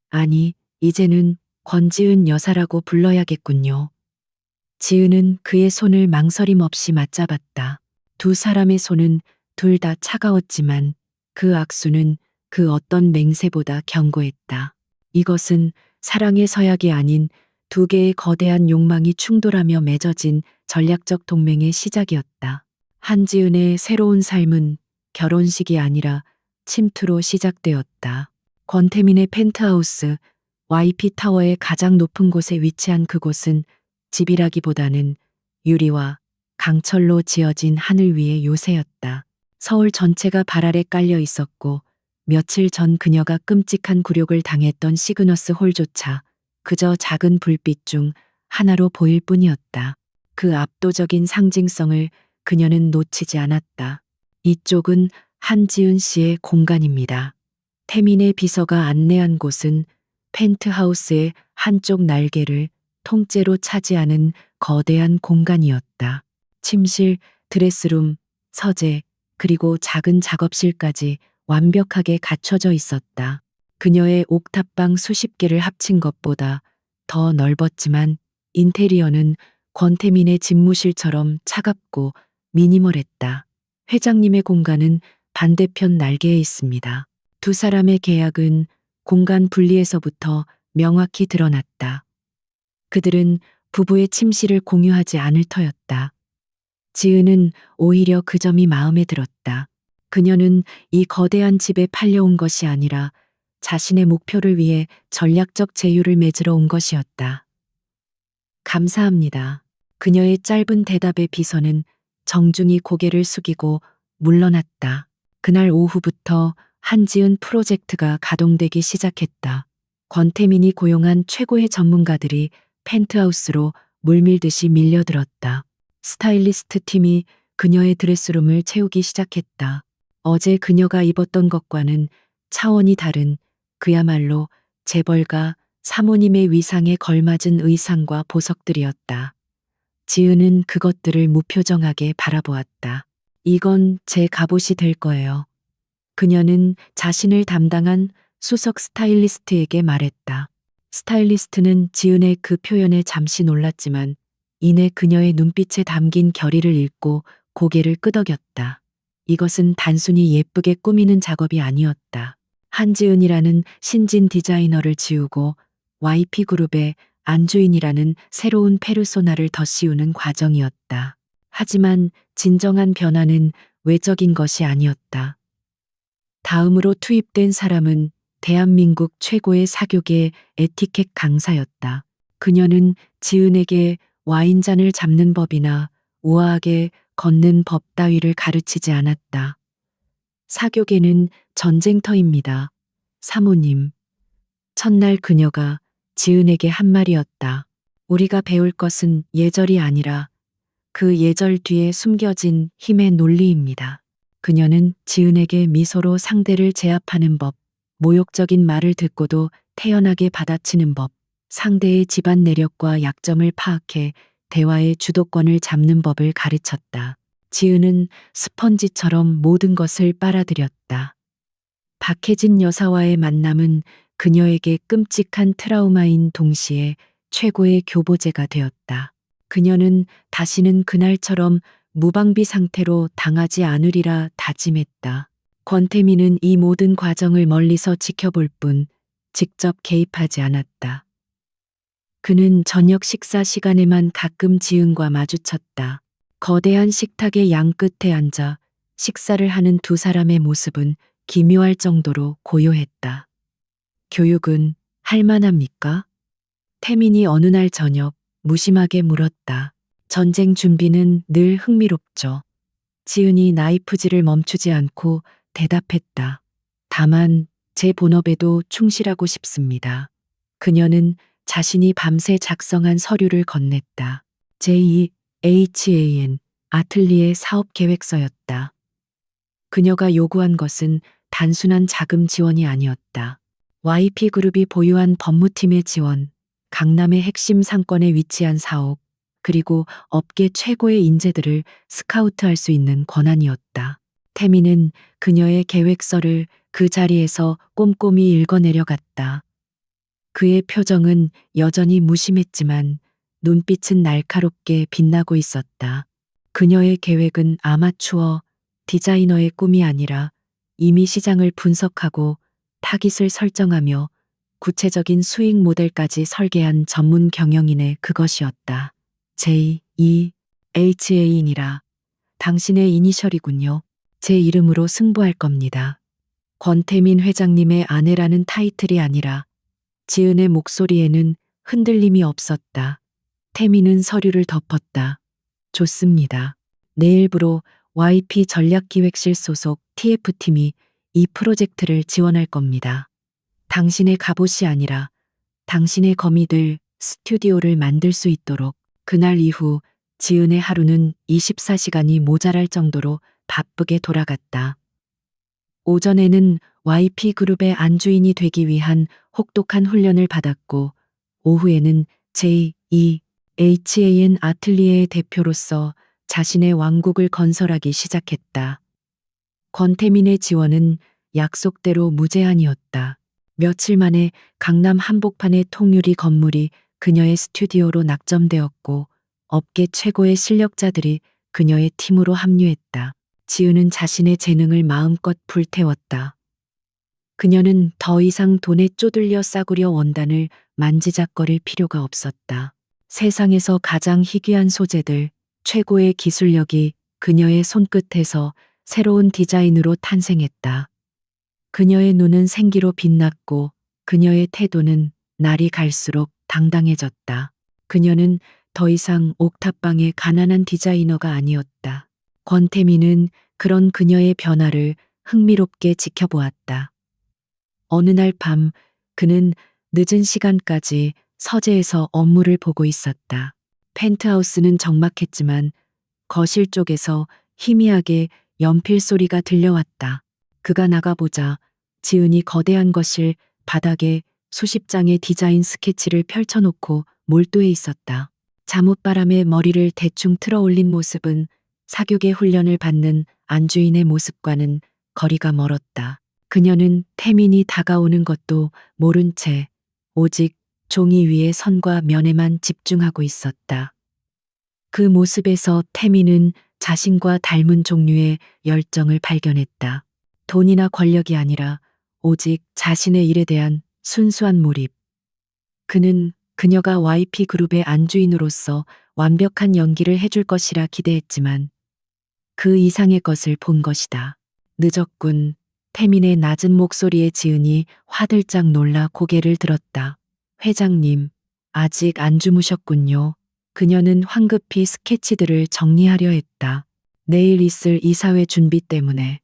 아니, 이제는 권지은 여사라고 불러야겠군요. 지은은 그의 손을 망설임 없이 맞잡았다. 두 사람의 손은 둘 다 차가웠지만 그 악수는 그 어떤 맹세보다 견고했다. 이것은 사랑의 서약이 아닌 두 개의 거대한 욕망이 충돌하며 맺어진 전략적 동맹의 시작이었다. 한지은의 새로운 삶은 결혼식이 아니라 침투로 시작되었다. 권태민의 펜트하우스, YP타워의 가장 높은 곳에 위치한 그곳은 집이라기보다는 유리와 강철로 지어진 하늘 위의 요새였다. 서울 전체가 발 아래 깔려 있었고 며칠 전 그녀가 끔찍한 굴욕을 당했던 시그너스 홀조차 그저 작은 불빛 중 하나로 보일 뿐이었다. 그 압도적인 상징성을 그녀는 놓치지 않았다. 이쪽은 한지은 씨의 공간입니다. 태민의 비서가 안내한 곳은 펜트하우스의 한쪽 날개를 통째로 차지하는 거대한 공간이었다. 침실, 드레스룸, 서재, 그리고 작은 작업실까지 완벽하게 갖춰져 있었다. 그녀의 옥탑방 수십 개를 합친 것보다 더 넓었지만 인테리어는 권태민의 집무실처럼 차갑고 미니멀했다. 회장님의 공간은 반대편 날개에 있습니다. 두 사람의 계약은 공간 분리에서부터 명확히 드러났다. 그들은 부부의 침실을 공유하지 않을 터였다. 지은은 오히려 그 점이 마음에 들었다. 그녀는 이 거대한 집에 팔려온 것이 아니라 자신의 목표를 위해 전략적 제휴를 맺으러 온 것이었다. 감사합니다. 그녀의 짧은 대답에 비서는 정중히 고개를 숙이고 물러났다. 그날 오후부터 한지은 프로젝트가 가동되기 시작했다. 권태민이 고용한 최고의 전문가들이 펜트하우스로 물밀듯이 밀려들었다. 스타일리스트 팀이 그녀의 드레스룸을 채우기 시작했다. 어제 그녀가 입었던 것과는 차원이 다른 그야말로 재벌가 사모님의 위상에 걸맞은 의상과 보석들이었다. 지은은 그것들을 무표정하게 바라보았다. 이건 제 갑옷이 될 거예요. 그녀는 자신을 담당한 수석 스타일리스트에게 말했다. 스타일리스트는 지은의 그 표현에 잠시 놀랐지만 이내 그녀의 눈빛에 담긴 결의를 읽고 고개를 끄덕였다. 이것은 단순히 예쁘게 꾸미는 작업이 아니었다. 한지은이라는 신진 디자이너를 지우고 YP그룹의 안주인이라는 새로운 페르소나를 덧씌우는 과정이었다. 하지만 진정한 변화는 외적인 것이 아니었다. 다음으로 투입된 사람은 대한민국 최고의 사교계 에티켓 강사였다. 그녀는 지은에게 와인잔을 잡는 법이나 우아하게 걷는 법 따위를 가르치지 않았다. 사교계는 전쟁터입니다. 사모님. 첫날 그녀가 지은에게 한 말이었다. 우리가 배울 것은 예절이 아니라 그 예절 뒤에 숨겨진 힘의 논리입니다. 그녀는 지은에게 미소로 상대를 제압하는 법, 모욕적인 말을 듣고도 태연하게 받아치는 법, 상대의 집안 내력과 약점을 파악해 대화의 주도권을 잡는 법을 가르쳤다. 지은은 스펀지처럼 모든 것을 빨아들였다. 박혜진 여사와의 만남은 그녀에게 끔찍한 트라우마인 동시에 최고의 교보제가 되었다. 그녀는 다시는 그날처럼 무방비 상태로 당하지 않으리라 다짐했다. 권태민은 이 모든 과정을 멀리서 지켜볼 뿐 직접 개입하지 않았다. 그는 저녁 식사 시간에만 가끔 지은과 마주쳤다. 거대한 식탁의 양끝에 앉아 식사를 하는 두 사람의 모습은 기묘할 정도로 고요했다. 교육은 할 만합니까? 태민이 어느 날 저녁 무심하게 물었다. 전쟁 준비는 늘 흥미롭죠. 지은이 나이프질을 멈추지 않고 대답했다. 다만 제 본업에도 충실하고 싶습니다. 그녀는 자신이 밤새 작성한 서류를 건넸다. JEHAN 아틀리에 사업 계획서였다. 그녀가 요구한 것은 단순한 자금 지원이 아니었다. YP그룹이 보유한 법무팀의 지원, 강남의 핵심 상권에 위치한 사업, 그리고 업계 최고의 인재들을 스카우트할 수 있는 권한이었다. 태미는 그녀의 계획서를 그 자리에서 꼼꼼히 읽어내려갔다. 그의 표정은 여전히 무심했지만 눈빛은 날카롭게 빛나고 있었다. 그녀의 계획은 아마추어 디자이너의 꿈이 아니라 이미 시장을 분석하고 타깃을 설정하며 구체적인 수익 모델까지 설계한 전문 경영인의 그것이었다. JEHA인이라 당신의 이니셜이군요. 제 이름으로 승부할 겁니다. 권태민 회장님의 아내라는 타이틀이 아니라 지은의 목소리에는 흔들림이 없었다. 태민은 서류를 덮었다. 좋습니다. 내일부로 YP 전략기획실 소속 TF팀이 이 프로젝트를 지원할 겁니다. 당신의 갑옷이 아니라 당신의 거미들 스튜디오를 만들 수 있도록. 그날 이후 지은의 하루는 24시간이 모자랄 정도로 바쁘게 돌아갔다. 오전에는 YP그룹의 안주인이 되기 위한 혹독한 훈련을 받았고 오후에는 JEHAN 아틀리에의 대표로서 자신의 왕국을 건설하기 시작했다. 권태민의 지원은 약속대로 무제한이었다. 며칠 만에 강남 한복판의 통유리 건물이 그녀의 스튜디오로 낙점되었고 업계 최고의 실력자들이 그녀의 팀으로 합류했다. 지은은 자신의 재능을 마음껏 불태웠다. 그녀는 더 이상 돈에 쪼들려 싸구려 원단을 만지작거릴 필요가 없었다. 세상에서 가장 희귀한 소재들, 최고의 기술력이 그녀의 손끝에서 새로운 디자인으로 탄생했다. 그녀의 눈은 생기로 빛났고 그녀의 태도는 날이 갈수록 당당해졌다. 그녀는 더 이상 옥탑방의 가난한 디자이너가 아니었다. 권태민은 그런 그녀의 변화를 흥미롭게 지켜보았다. 어느 날 밤 그는 늦은 시간까지 서재에서 업무를 보고 있었다. 펜트하우스는 적막했지만 거실 쪽에서 희미하게 연필 소리가 들려왔다. 그가 나가보자 지은이 거대한 거실 바닥에 수십 장의 디자인 스케치를 펼쳐놓고 몰두해 있었다. 잠옷바람에 머리를 대충 틀어 올린 모습은 사교계 훈련을 받는 안주인의 모습과는 거리가 멀었다. 그녀는 태민이 다가오는 것도 모른 채 오직 종이 위의 선과 면에만 집중하고 있었다. 그 모습에서 태민은 자신과 닮은 종류의 열정을 발견했다. 돈이나 권력이 아니라 오직 자신의 일에 대한 순수한 몰입. 그는 그녀가 YP그룹의 안주인으로서 완벽한 연기를 해줄 것이라 기대했지만 그 이상의 것을 본 것이다. 늦었군. 태민의 낮은 목소리에 지은이 화들짝 놀라 고개를 들었다. 회장님, 아직 안 주무셨군요. 그녀는 황급히 스케치들을 정리하려 했다. 내일 있을 이사회 준비 때문에.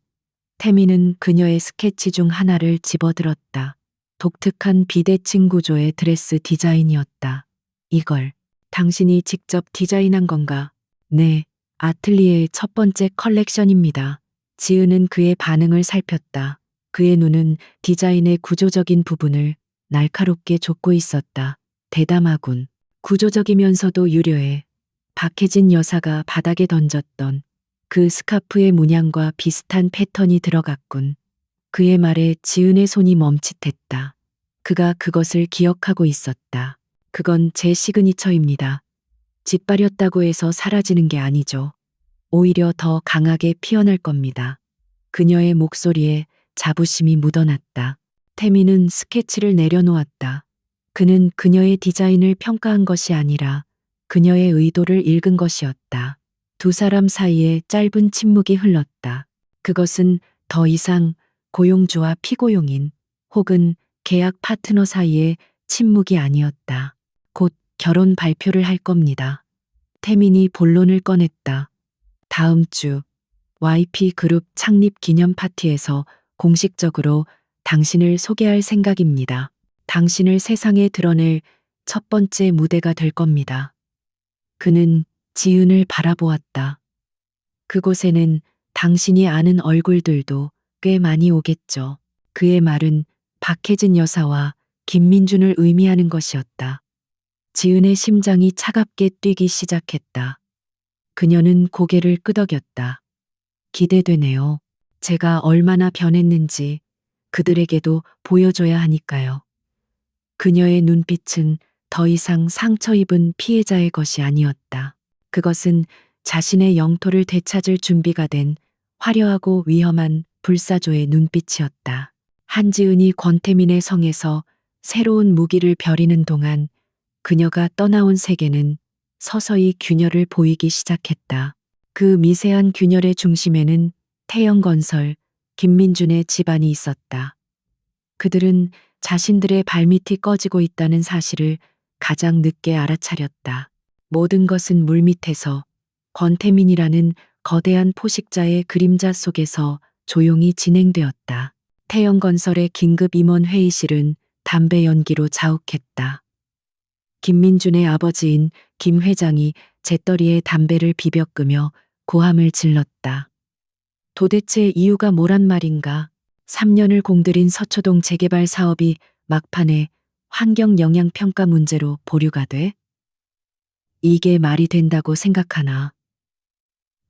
태민은 그녀의 스케치 중 하나를 집어들었다. 독특한 비대칭 구조의 드레스 디자인이었다. 이걸 당신이 직접 디자인한 건가? 네, 아틀리에의 첫 번째 컬렉션입니다. 지은은 그의 반응을 살폈다. 그의 눈은 디자인의 구조적인 부분을 날카롭게 좇고 있었다. 대담하군. 구조적이면서도 유려해. 박혜진 여사가 바닥에 던졌던 그 스카프의 문양과 비슷한 패턴이 들어갔군. 그의 말에 지은의 손이 멈칫했다. 그가 그것을 기억하고 있었다. 그건 제 시그니처입니다. 짓밟았다고 해서 사라지는 게 아니죠. 오히려 더 강하게 피어날 겁니다. 그녀의 목소리에 자부심이 묻어났다. 태미는 스케치를 내려놓았다. 그는 그녀의 디자인을 평가한 것이 아니라 그녀의 의도를 읽은 것이었다. 두 사람 사이에 짧은 침묵이 흘렀다. 그것은 더 이상 고용주와 피고용인 혹은 계약 파트너 사이의 침묵이 아니었다. 곧 결혼 발표를 할 겁니다. 태민이 본론을 꺼냈다. 다음 주 YP 그룹 창립 기념 파티에서 공식적으로 당신을 소개할 생각입니다. 당신을 세상에 드러낼 첫 번째 무대가 될 겁니다. 그는 지은을 바라보았다. 그곳에는 당신이 아는 얼굴들도 꽤 많이 오겠죠. 그의 말은 박혜진 여사와 김민준을 의미하는 것이었다. 지은의 심장이 차갑게 뛰기 시작했다. 그녀는 고개를 끄덕였다. 기대되네요. 제가 얼마나 변했는지 그들에게도 보여줘야 하니까요. 그녀의 눈빛은 더 이상 상처 입은 피해자의 것이 아니었다. 그것은 자신의 영토를 되찾을 준비가 된 화려하고 위험한 불사조의 눈빛이었다. 한지은이 권태민의 성에서 새로운 무기를 벼리는 동안 그녀가 떠나온 세계는 서서히 균열을 보이기 시작했다. 그 미세한 균열의 중심에는 태영건설, 김민준의 집안이 있었다. 그들은 자신들의 발밑이 꺼지고 있다는 사실을 가장 늦게 알아차렸다. 모든 것은 물밑에서 권태민이라는 거대한 포식자의 그림자 속에서 조용히 진행되었다. 태영건설의 긴급 임원 회의실은 담배 연기로 자욱했다. 김민준의 아버지인 김 회장이 재떨이에 담배를 비벼 끄며 고함을 질렀다. 도대체 이유가 뭐란 말인가? 3년을 공들인 서초동 재개발 사업이 막판에 환경 영향 평가 문제로 보류가 돼? 이게 말이 된다고 생각하나?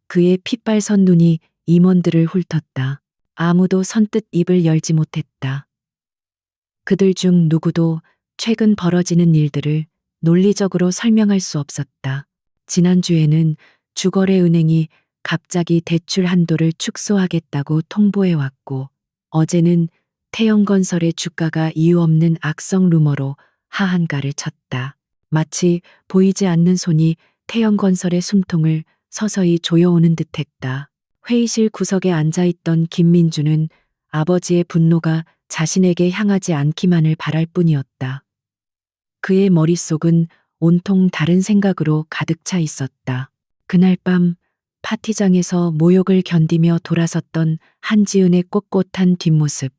그의 핏발선 눈이 임원들을 훑었다. 아무도 선뜻 입을 열지 못했다. 그들 중 누구도 최근 벌어지는 일들을 논리적으로 설명할 수 없었다. 지난주에는 주거래은행이 갑자기 대출 한도를 축소하겠다고 통보해왔고, 어제는 태영건설의 주가가 이유 없는 악성 루머로 하한가를 쳤다. 마치 보이지 않는 손이 태영건설의 숨통을 서서히 조여오는 듯했다. 회의실 구석에 앉아있던 김민주는 아버지의 분노가 자신에게 향하지 않기만을 바랄 뿐이었다. 그의 머릿속은 온통 다른 생각으로 가득 차 있었다. 그날 밤 파티장에서 모욕을 견디며 돌아섰던 한지은의 꼿꼿한 뒷모습.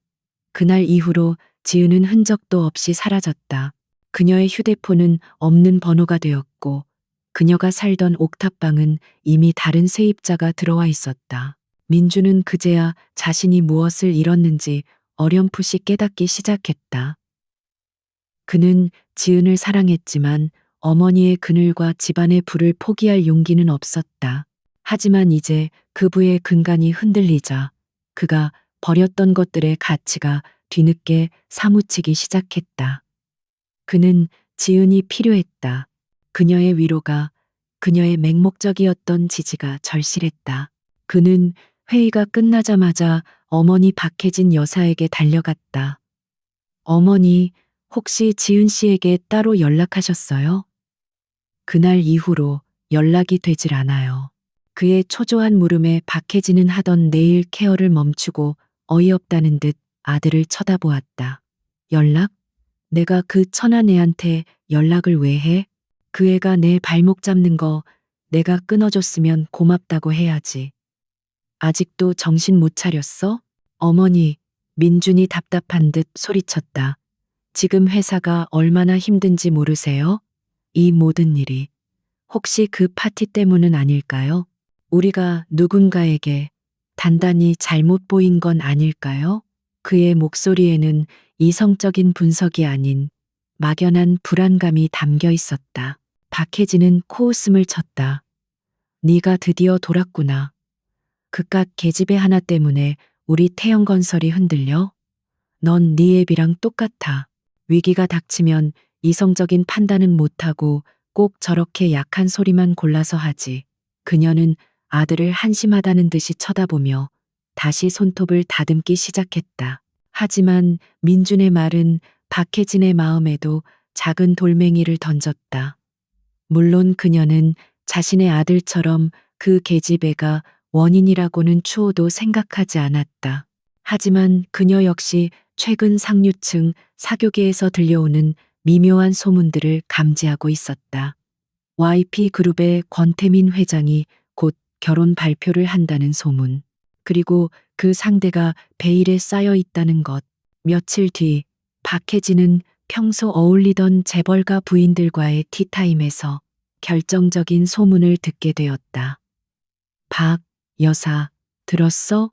그날 이후로 지은은 흔적도 없이 사라졌다. 그녀의 휴대폰은 없는 번호가 되었고 그녀가 살던 옥탑방은 이미 다른 세입자가 들어와 있었다. 민주는 그제야 자신이 무엇을 잃었는지 어렴풋이 깨닫기 시작했다. 그는 지은을 사랑했지만 어머니의 그늘과 집안의 부를 포기할 용기는 없었다. 하지만 이제 그부의 근간이 흔들리자 그가 버렸던 것들의 가치가 뒤늦게 사무치기 시작했다. 그는 지은이 필요했다. 그녀의 위로가, 그녀의 맹목적이었던 지지가 절실했다. 그는 회의가 끝나자마자 어머니 박혜진 여사에게 달려갔다. 어머니, 혹시 지은 씨에게 따로 연락하셨어요? 그날 이후로 연락이 되질 않아요. 그의 초조한 물음에 박혜진은 하던 네일 케어를 멈추고 어이없다는 듯 아들을 쳐다보았다. 연락? 내가 그 천한 애한테 연락을 왜 해? 그 애가 내 발목 잡는 거 내가 끊어줬으면 고맙다고 해야지. 아직도 정신 못 차렸어? 어머니, 민준이 답답한 듯 소리쳤다. 지금 회사가 얼마나 힘든지 모르세요? 이 모든 일이 혹시 그 파티 때문은 아닐까요? 우리가 누군가에게 단단히 잘못 보인 건 아닐까요? 그의 목소리에는 이성적인 분석이 아닌 막연한 불안감이 담겨 있었다. 박혜진은 코웃음을 쳤다. 네가 드디어 돌았구나. 그깟 계집애 하나 때문에 우리 태영건설이 흔들려? 넌 네 애비랑 똑같아. 위기가 닥치면 이성적인 판단은 못하고 꼭 저렇게 약한 소리만 골라서 하지. 그녀는 아들을 한심하다는 듯이 쳐다보며 다시 손톱을 다듬기 시작했다. 하지만 민준의 말은 박혜진의 마음에도 작은 돌멩이를 던졌다. 물론 그녀는 자신의 아들처럼 그 계집애가 원인이라고는 추호도 생각하지 않았다. 하지만 그녀 역시 최근 상류층 사교계에서 들려오는 미묘한 소문들을 감지하고 있었다. YP그룹의 권태민 회장이 곧 결혼 발표를 한다는 소문. 그리고 그 상대가 베일에 쌓여 있다는 것. 며칠 뒤 박혜진은 평소 어울리던 재벌가 부인들과의 티타임에서 결정적인 소문을 듣게 되었다. 박 여사, 들었어?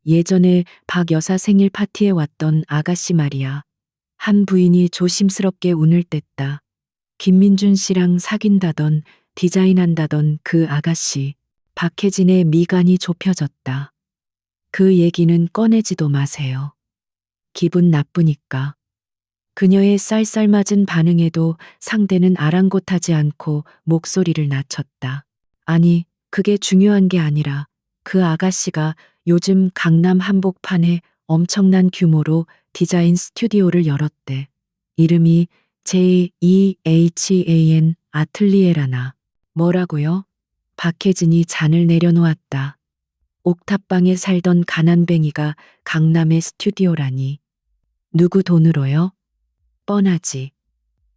예전에 박 여사 생일 파티에 왔던 아가씨 말이야. 한 부인이 조심스럽게 운을 뗐다. 김민준 씨랑 사귄다던 디자인한다던 그 아가씨. 박혜진의 미간이 좁혀졌다. 그 얘기는 꺼내지도 마세요. 기분 나쁘니까. 그녀의 쌀쌀맞은 반응에도 상대는 아랑곳하지 않고 목소리를 낮췄다. 아니, 그게 중요한 게 아니라 그 아가씨가 요즘 강남 한복판에 엄청난 규모로 디자인 스튜디오를 열었대. 이름이 JEHAN 아틀리에라나. 뭐라고요? 박혜진이 잔을 내려놓았다. 옥탑방에 살던 가난뱅이가 강남의 스튜디오라니. 누구 돈으로요? 뻔하지.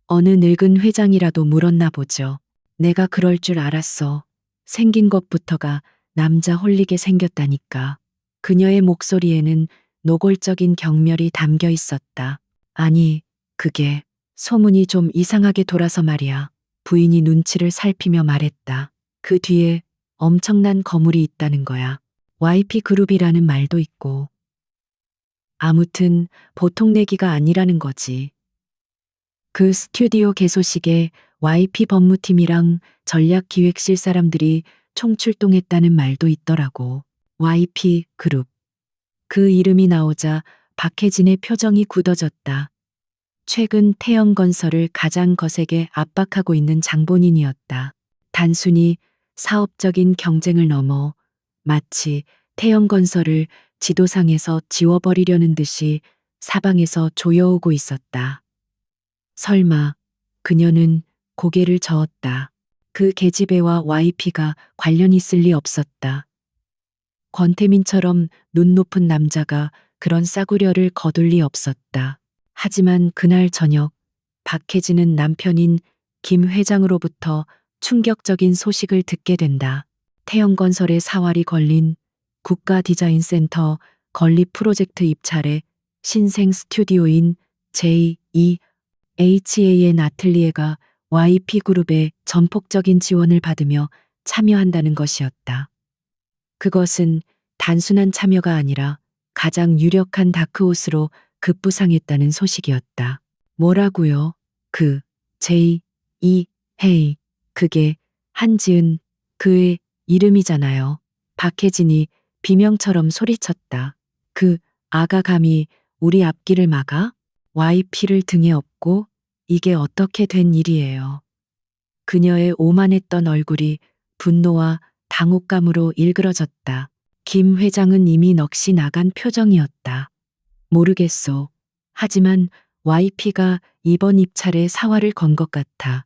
어느 늙은 회장이라도 물었나 보죠. 내가 그럴 줄 알았어. 생긴 것부터가 남자 홀리게 생겼다니까. 그녀의 목소리에는 노골적인 경멸이 담겨 있었다. 아니, 그게 소문이 좀 이상하게 돌아서 말이야. 부인이 눈치를 살피며 말했다. 그 뒤에 엄청난 거물이 있다는 거야. YP그룹이라는 말도 있고. 아무튼 보통 내기가 아니라는 거지. 그 스튜디오 개소식에 YP 법무팀이랑 전략기획실 사람들이 총출동했다는 말도 있더라고. YP 그룹. 그 이름이 나오자 박혜진의 표정이 굳어졌다. 최근 태영건설을 가장 거세게 압박하고 있는 장본인이었다. 단순히 사업적인 경쟁을 넘어 마치 태영건설을 지도상에서 지워버리려는 듯이 사방에서 조여오고 있었다. 설마 그녀는 고개를 저었다. 그 계집애와 YP가 관련 있을 리 없었다. 권태민처럼 눈 높은 남자가 그런 싸구려를 거둘 리 없었다. 하지만 그날 저녁 박혜진은 남편인 김 회장으로부터 충격적인 소식을 듣게 된다. 태영건설의 사활이 걸린 국가디자인센터 건립 프로젝트 입찰에 신생 스튜디오인 JEHAN 아틀리에가 YP그룹의 전폭적인 지원을 받으며 참여한다는 것이었다. 그것은 단순한 참여가 아니라 가장 유력한 다크호스로 급부상했다는 소식이었다. 뭐라고요? 헤이. 그게 한지은, 그의 이름이잖아요. 박혜진이 비명처럼 소리쳤다. 그 아가 감히 우리 앞길을 막아? YP를 등에 업고 이게 어떻게 된 일이에요. 그녀의 오만했던 얼굴이 분노와 당혹감으로 일그러졌다. 김 회장은 이미 넋이 나간 표정이었다. 모르겠소. 하지만 YP가 이번 입찰에 사활을 건 것 같아.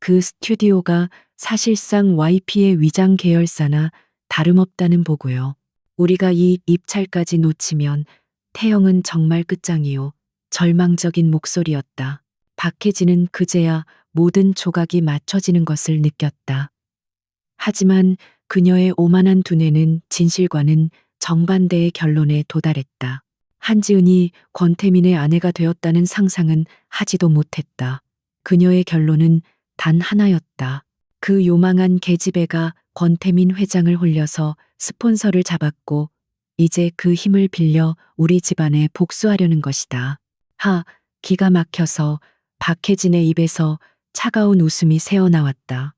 그 스튜디오가 사실상 YP의 위장 계열사나 다름없다는 보고요. 우리가 이 입찰까지 놓치면 태영은 정말 끝장이요. 절망적인 목소리였다. 박혜진은 그제야 모든 조각이 맞춰지는 것을 느꼈다. 하지만 그녀의 오만한 두뇌는 진실과는 정반대의 결론에 도달했다. 한지은이 권태민의 아내가 되었다는 상상은 하지도 못했다. 그녀의 결론은 단 하나였다. 그 요망한 계집애가 권태민 회장을 홀려서 스폰서를 잡았고 이제 그 힘을 빌려 우리 집안에 복수하려는 것이다. 기가 막혀서 박혜진의 입에서 차가운 웃음이 새어나왔다.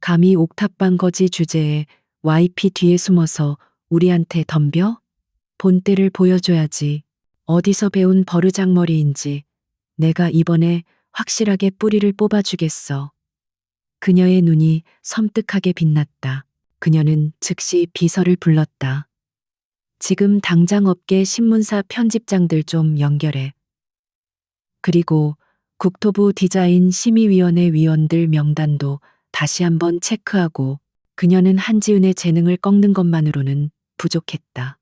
감히 옥탑방 거지 주제에 YP 뒤에 숨어서 우리한테 덤벼? 본때를 보여줘야지. 어디서 배운 버르장머리인지 내가 이번에 확실하게 뿌리를 뽑아주겠어. 그녀의 눈이 섬뜩하게 빛났다. 그녀는 즉시 비서를 불렀다. 지금 당장 업계 신문사 편집장들 좀 연결해. 그리고 국토부 디자인 심의위원회 위원들 명단도 다시 한번 체크하고. 그녀는 한지은의 재능을 꺾는 것만으로는 부족했다.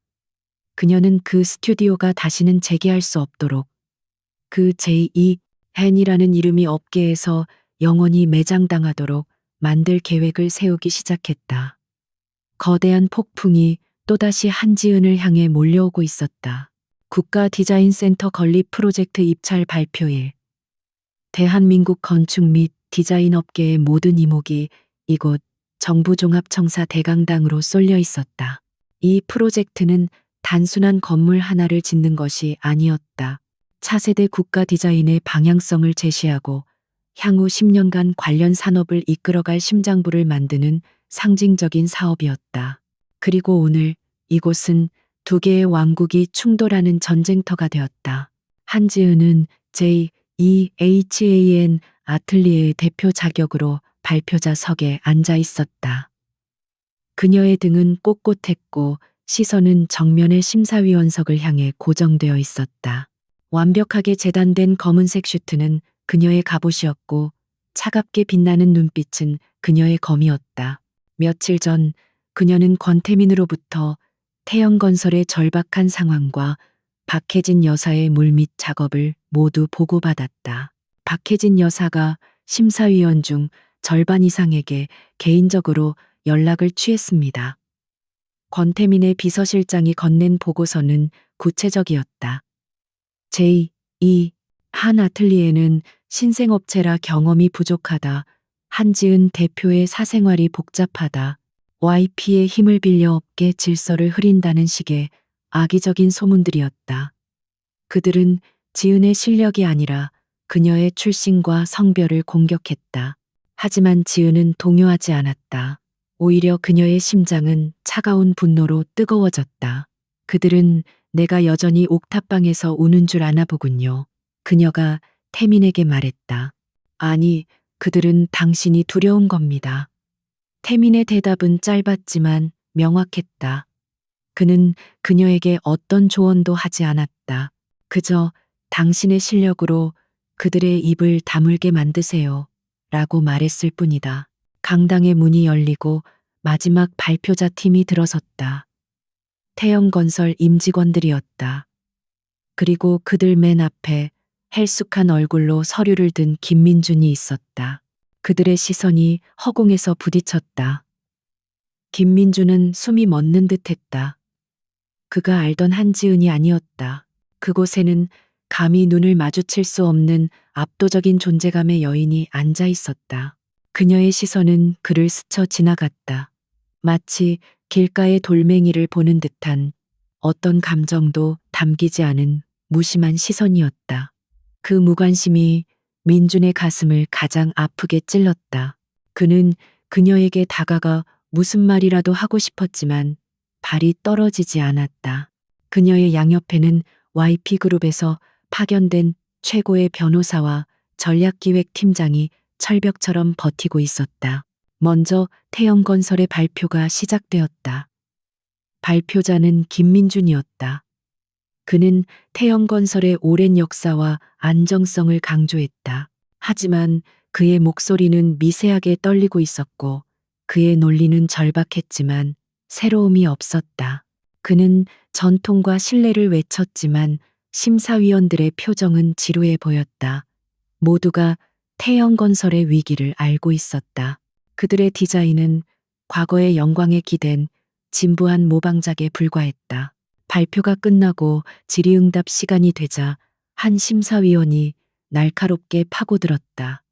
그녀는 그 스튜디오가 다시는 재개할 수 없도록 그 제2 헨이라는 이름이 업계에서 영원히 매장당하도록 만들 계획을 세우기 시작했다. 거대한 폭풍이 또다시 한지은을 향해 몰려오고 있었다. 국가 디자인 센터 건립 프로젝트 입찰 발표일. 대한민국 건축 및 디자인 업계의 모든 이목이 이곳 정부종합청사 대강당으로 쏠려 있었다. 이 프로젝트는 단순한 건물 하나를 짓는 것이 아니었다. 차세대 국가 디자인의 방향성을 제시하고 향후 10년간 관련 산업을 이끌어갈 심장부를 만드는 상징적인 사업이었다. 그리고 오늘 이곳은 두 개의 왕국이 충돌하는 전쟁터가 되었다. 한지은은 JEHAN 아틀리에의 대표 자격으로 발표자석에 앉아 있었다. 그녀의 등은 꼿꼿했고 시선은 정면의 심사위원석을 향해 고정되어 있었다. 완벽하게 재단된 검은색 슈트는 그녀의 갑옷이었고 차갑게 빛나는 눈빛은 그녀의 검이었다. 며칠 전 그녀는 권태민으로부터 태영건설의 절박한 상황과 박혜진 여사의 물밑 작업을 모두 보고받았다. 박혜진 여사가 심사위원 중 절반 이상에게 개인적으로 연락을 취했습니다. 권태민의 비서실장이 건넨 보고서는 구체적이었다. 제2 한 아틀리에는 신생업체라 경험이 부족하다. 한지은 대표의 사생활이 복잡하다. YP의 힘을 빌려 업계 질서를 흐린다는 식의 악의적인 소문들이었다. 그들은 지은의 실력이 아니라 그녀의 출신과 성별을 공격했다. 하지만 지은은 동요하지 않았다. 오히려 그녀의 심장은 차가운 분노로 뜨거워졌다. 그들은 내가 여전히 옥탑방에서 우는 줄 아나 보군요. 그녀가 태민에게 말했다. 아니, 그들은 당신이 두려운 겁니다. 태민의 대답은 짧았지만 명확했다. 그는 그녀에게 어떤 조언도 하지 않았다. 그저 당신의 실력으로 그들의 입을 다물게 만드세요. 라고 말했을 뿐이다. 강당의 문이 열리고 마지막 발표자 팀이 들어섰다. 태영건설 임직원들이었다. 그리고 그들 맨 앞에 헬쑥한 얼굴로 서류를 든 김민준이 있었다. 그들의 시선이 허공에서 부딪혔다. 김민준은 숨이 멎는 듯했다. 그가 알던 한지은이 아니었다. 그곳에는 감히 눈을 마주칠 수 없는 압도적인 존재감의 여인이 앉아 있었다. 그녀의 시선은 그를 스쳐 지나갔다. 마치 길가의 돌멩이를 보는 듯한 어떤 감정도 담기지 않은 무심한 시선이었다. 그 무관심이 민준의 가슴을 가장 아프게 찔렀다. 그는 그녀에게 다가가 무슨 말이라도 하고 싶었지만 발이 떨어지지 않았다. 그녀의 양옆에는 YP그룹에서 파견된 최고의 변호사와 전략기획팀장이 철벽처럼 버티고 있었다. 먼저 태영건설의 발표가 시작되었다. 발표자는 김민준이었다. 그는 태영건설의 오랜 역사와 안정성을 강조했다. 하지만 그의 목소리는 미세하게 떨리고 있었고 그의 논리는 절박했지만 새로움이 없었다. 그는 전통과 신뢰를 외쳤지만 심사위원들의 표정은 지루해 보였다. 모두가 태영건설의 위기를 알고 있었다. 그들의 디자인은 과거의 영광에 기댄 진부한 모방작에 불과했다. 발표가 끝나고 질의응답 시간이 되자 한 심사위원이 날카롭게 파고들었다.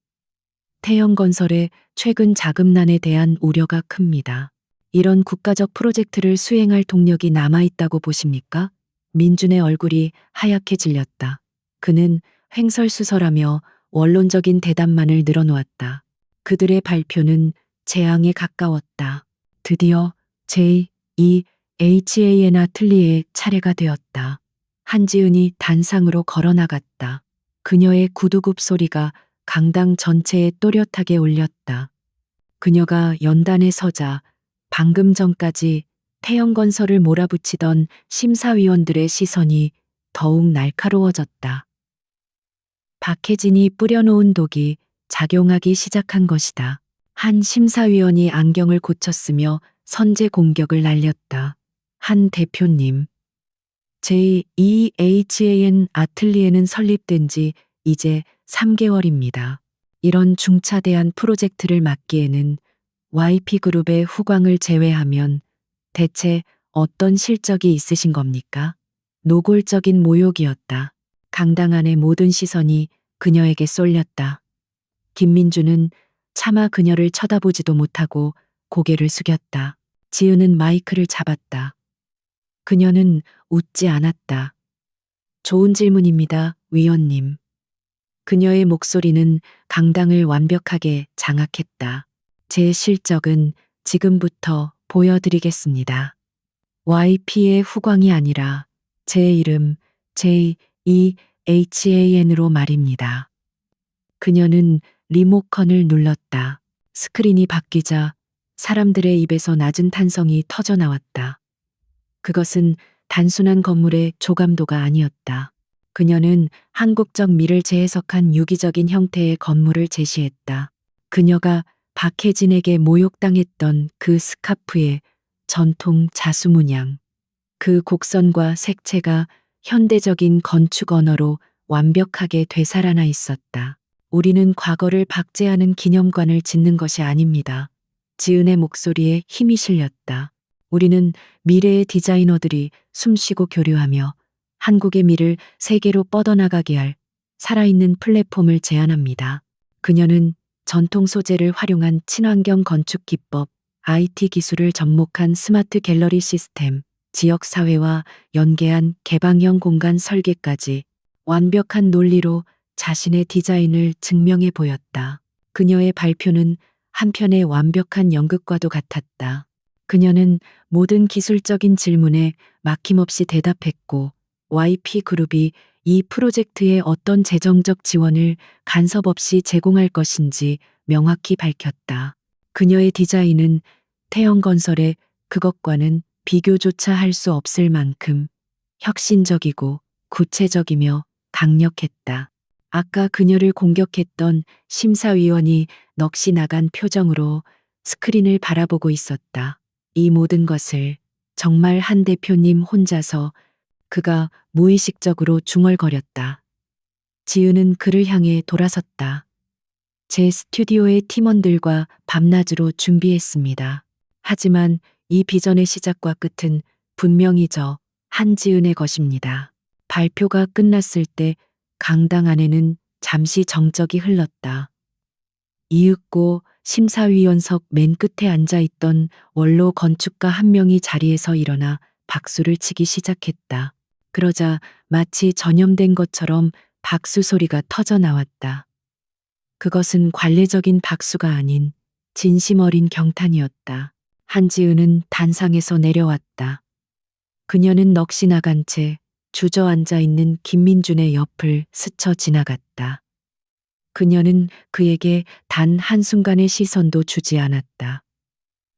태영건설의 최근 자금난에 대한 우려가 큽니다. 이런 국가적 프로젝트를 수행할 동력이 남아있다고 보십니까? 민준의 얼굴이 하얗게 질렸다. 그는 횡설수설하며 원론적인 대답만을 늘어놓았다. 그들의 발표는 재앙에 가까웠다. 드디어 JEHAN 아틀리에의 차례가 되었다. 한지은이 단상으로 걸어나갔다. 그녀의 구두굽 소리가 강당 전체에 또렷하게 울렸다. 그녀가 연단에 서자 방금 전까지 태영건설을 몰아붙이던 심사위원들의 시선이 더욱 날카로워졌다. 박혜진이 뿌려놓은 독이 작용하기 시작한 것이다. 한 심사위원이 안경을 고쳤으며 선제 공격을 날렸다. 한 대표님, JEHAN 아틀리에는 설립된 지 이제 3개월입니다. 이런 중차대한 프로젝트를 맡기에는 YP그룹의 후광을 제외하면 대체 어떤 실적이 있으신 겁니까? 노골적인 모욕이었다. 강당 안의 모든 시선이 그녀에게 쏠렸다. 김민주는 차마 그녀를 쳐다보지도 못하고 고개를 숙였다. 지은은 마이크를 잡았다. 그녀는 웃지 않았다. 좋은 질문입니다, 위원님. 그녀의 목소리는 강당을 완벽하게 장악했다. 제 실적은 지금부터 보여드리겠습니다. YP의 후광이 아니라 제 이름 JEHAN으로 말입니다. 그녀는 리모컨을 눌렀다. 스크린이 바뀌자 사람들의 입에서 낮은 탄성이 터져 나왔다. 그것은 단순한 건물의 조감도가 아니었다. 그녀는 한국적 미를 재해석한 유기적인 형태의 건물을 제시했다. 그녀가 박혜진에게 모욕당했던 그 스카프의 전통 자수문양. 그 곡선과 색채가 현대적인 건축 언어로 완벽하게 되살아나 있었다. 우리는 과거를 박제하는 기념관을 짓는 것이 아닙니다. 지은의 목소리에 힘이 실렸다. 우리는 미래의 디자이너들이 숨쉬고 교류하며 한국의 미를 세계로 뻗어나가게 할 살아있는 플랫폼을 제안합니다. 그녀는 전통 소재를 활용한 친환경 건축 기법, IT 기술을 접목한 스마트 갤러리 시스템, 지역사회와 연계한 개방형 공간 설계까지 완벽한 논리로 자신의 디자인을 증명해 보였다. 그녀의 발표는 한편의 완벽한 연극과도 같았다. 그녀는 모든 기술적인 질문에 막힘없이 대답했고 YP그룹이 이 프로젝트에 어떤 재정적 지원을 간섭 없이 제공할 것인지 명확히 밝혔다. 그녀의 디자인은 태영건설의 그것과는 비교조차 할 수 없을 만큼 혁신적이고 구체적이며 강력했다. 아까 그녀를 공격했던 심사위원이 넋이 나간 표정으로 스크린을 바라보고 있었다. 이 모든 것을 정말 한 대표님 혼자서 그가 무의식적으로 중얼거렸다. 지은은 그를 향해 돌아섰다. 제 스튜디오의 팀원들과 밤낮으로 준비했습니다. 하지만 이 비전의 시작과 끝은 분명히 저 한지은의 것입니다. 발표가 끝났을 때 강당 안에는 잠시 정적이 흘렀다. 이윽고 심사위원석 맨 끝에 앉아있던 원로 건축가 한 명이 자리에서 일어나 박수를 치기 시작했다. 그러자 마치 전염된 것처럼 박수 소리가 터져 나왔다. 그것은 관례적인 박수가 아닌 진심 어린 경탄이었다. 한지은은 단상에서 내려왔다. 그녀는 넋이 나간 채 주저앉아 있는 김민준의 옆을 스쳐 지나갔다. 그녀는 그에게 단 한순간의 시선도 주지 않았다.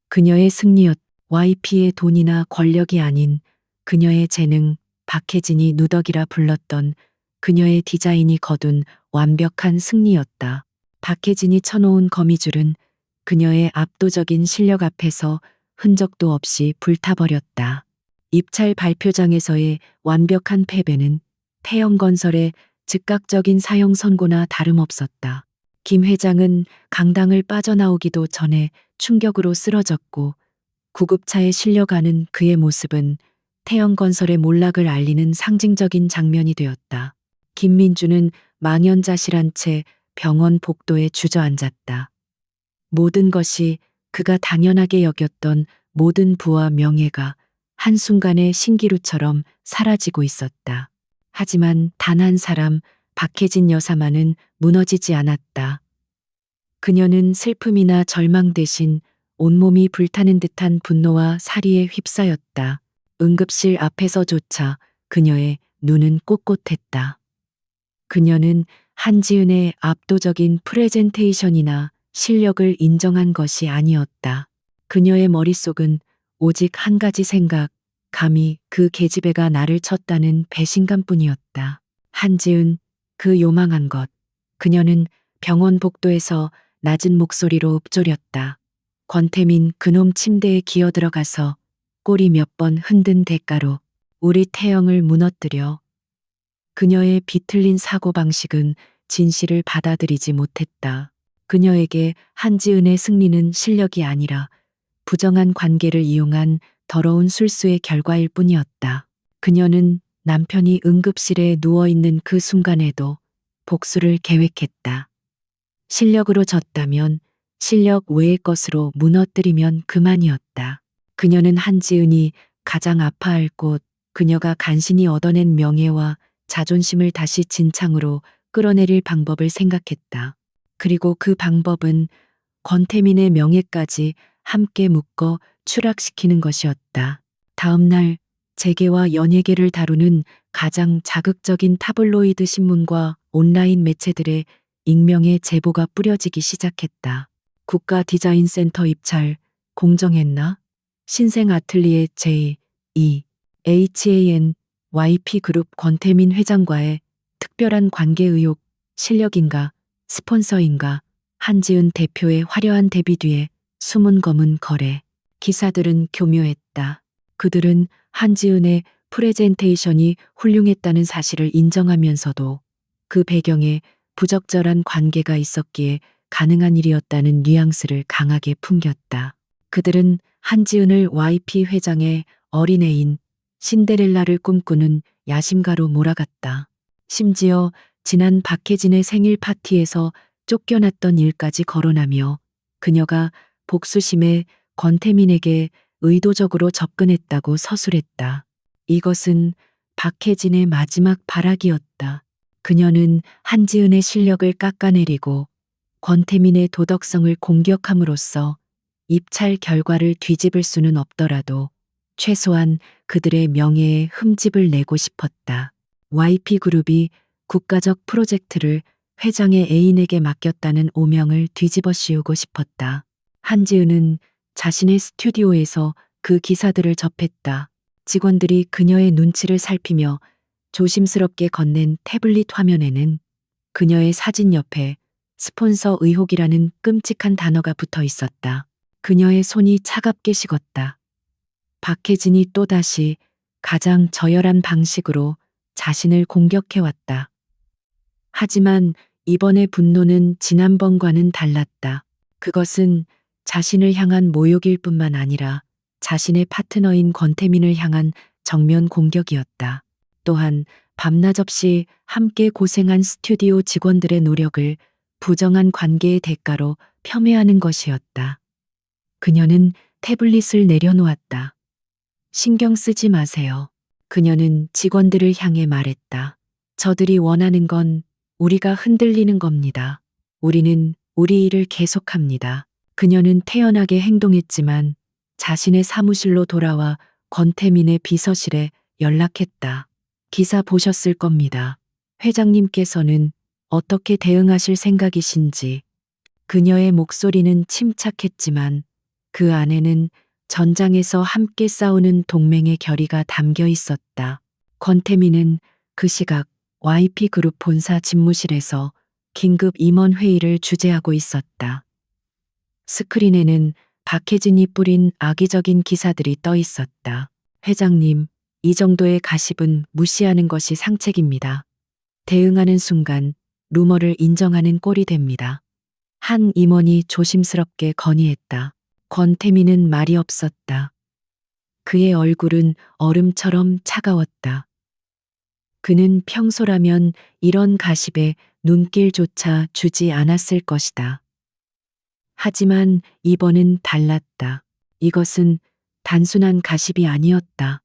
그녀의 승리였 YP의 돈이나 권력이 아닌 그녀의 재능, 박혜진이 누더기라 불렀던 그녀의 디자인이 거둔 완벽한 승리였다. 박혜진이 쳐놓은 거미줄은 그녀의 압도적인 실력 앞에서 흔적도 없이 불타버렸다. 입찰 발표장에서의 완벽한 패배는 태영건설의 즉각적인 사형 선고나 다름없었다. 김 회장은 강당을 빠져나오기도 전에 충격으로 쓰러졌고 구급차에 실려가는 그의 모습은 태영건설의 몰락을 알리는 상징적인 장면이 되었다. 김민주는 망연자실한 채 병원 복도에 주저앉았다. 모든 것이 그가 당연하게 여겼던 모든 부와 명예가 한순간에 신기루처럼 사라지고 있었다. 하지만 단 한 사람, 박혜진 여사만은 무너지지 않았다. 그녀는 슬픔이나 절망 대신 온몸이 불타는 듯한 분노와 사리에 휩싸였다. 응급실 앞에서조차 그녀의 눈은 꼿꼿했다. 그녀는 한지은의 압도적인 프레젠테이션이나 실력을 인정한 것이 아니었다. 그녀의 머릿속은 오직 한 가지 생각, 감히 그 계집애가 나를 쳤다는 배신감뿐이었다. 한지은, 그 요망한 것. 그녀는 병원 복도에서 낮은 목소리로 읊조렸다. 권태민 그놈 침대에 기어들어가서 꼬리 몇 번 흔든 대가로 우리 태영을 무너뜨려. 그녀의 비틀린 사고방식은 진실을 받아들이지 못했다. 그녀에게 한지은의 승리는 실력이 아니라 부정한 관계를 이용한 더러운 술수의 결과일 뿐이었다. 그녀는 남편이 응급실에 누워있는 그 순간에도 복수를 계획했다. 실력으로 졌다면 실력 외의 것으로 무너뜨리면 그만이었다. 그녀는 한지은이 가장 아파할 곳, 그녀가 간신히 얻어낸 명예와 자존심을 다시 진창으로 끌어내릴 방법을 생각했다. 그리고 그 방법은 권태민의 명예까지 함께 묶어 추락시키는 것이었다. 다음 날 재계와 연예계를 다루는 가장 자극적인 타블로이드 신문과 온라인 매체들의 익명의 제보가 뿌려지기 시작했다. 국가 디자인 센터 입찰 공정했나? 신생 아틀리에 J.E. HAN YP 그룹 권태민 회장과의 특별한 관계 의혹, 실력인가, 스폰서인가, 한지은 대표의 화려한 데뷔 뒤에 숨은 검은 거래. 기사들은 교묘했다. 그들은 한지은의 프레젠테이션이 훌륭했다는 사실을 인정하면서도 그 배경에 부적절한 관계가 있었기에 가능한 일이었다는 뉘앙스를 강하게 풍겼다. 그들은 한지은을 YP 회장의 어린애인 신데렐라를 꿈꾸는 야심가로 몰아갔다. 심지어 지난 박혜진의 생일 파티에서 쫓겨났던 일까지 거론하며 그녀가 복수심에 권태민에게 의도적으로 접근했다고 서술했다. 이것은 박혜진의 마지막 발악이었다. 그녀는 한지은의 실력을 깎아내리고 권태민의 도덕성을 공격함으로써 입찰 결과를 뒤집을 수는 없더라도 최소한 그들의 명예에 흠집을 내고 싶었다. YP그룹이 국가적 프로젝트를 회장의 애인에게 맡겼다는 오명을 뒤집어 씌우고 싶었다. 한지은은 자신의 스튜디오에서 그 기사들을 접했다. 직원들이 그녀의 눈치를 살피며 조심스럽게 건넨 태블릿 화면에는 그녀의 사진 옆에 스폰서 의혹이라는 끔찍한 단어가 붙어 있었다. 그녀의 손이 차갑게 식었다. 박혜진이 또다시 가장 저열한 방식으로 자신을 공격해왔다. 하지만 이번의 분노는 지난번과는 달랐다. 그것은 자신을 향한 모욕일 뿐만 아니라 자신의 파트너인 권태민을 향한 정면 공격이었다. 또한 밤낮 없이 함께 고생한 스튜디오 직원들의 노력을 부정한 관계의 대가로 폄훼하는 것이었다. 그녀는 태블릿을 내려놓았다. 신경 쓰지 마세요. 그녀는 직원들을 향해 말했다. 저들이 원하는 건 우리가 흔들리는 겁니다. 우리는 우리 일을 계속합니다. 그녀는 태연하게 행동했지만 자신의 사무실로 돌아와 권태민의 비서실에 연락했다. 기사 보셨을 겁니다. 회장님께서는 어떻게 대응하실 생각이신지. 그녀의 목소리는 침착했지만 그 안에는 전장에서 함께 싸우는 동맹의 결의가 담겨 있었다. 권태민은 그 시각 YP그룹 본사 집무실에서 긴급 임원 회의를 주재하고 있었다. 스크린에는 박혜진이 뿌린 악의적인 기사들이 떠 있었다. 회장님, 이 정도의 가십은 무시하는 것이 상책입니다. 대응하는 순간 루머를 인정하는 꼴이 됩니다. 한 임원이 조심스럽게 건의했다. 권태민은 말이 없었다. 그의 얼굴은 얼음처럼 차가웠다. 그는 평소라면 이런 가십에 눈길조차 주지 않았을 것이다. 하지만 이번은 달랐다. 이것은 단순한 가십이 아니었다.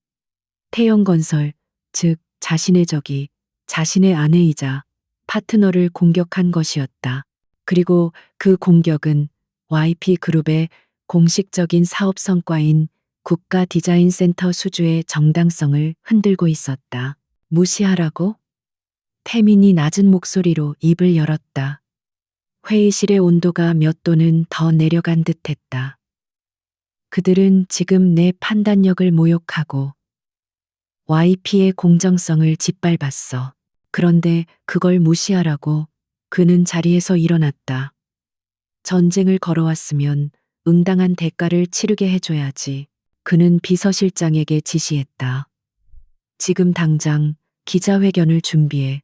태영건설, 즉 자신의 적이 자신의 아내이자 파트너를 공격한 것이었다. 그리고 그 공격은 YP그룹의 공식적인 사업 성과인 국가 디자인 센터 수주의 정당성을 흔들고 있었다. 무시하라고? 태민이 낮은 목소리로 입을 열었다. 회의실의 온도가 몇 도는 더 내려간 듯했다. 그들은 지금 내 판단력을 모욕하고 YP의 공정성을 짓밟았어. 그런데 그걸 무시하라고 그는 자리에서 일어났다. 전쟁을 걸어왔으면 응당한 대가를 치르게 해줘야지. 그는 비서실장에게 지시했다. 지금 당장 기자회견을 준비해.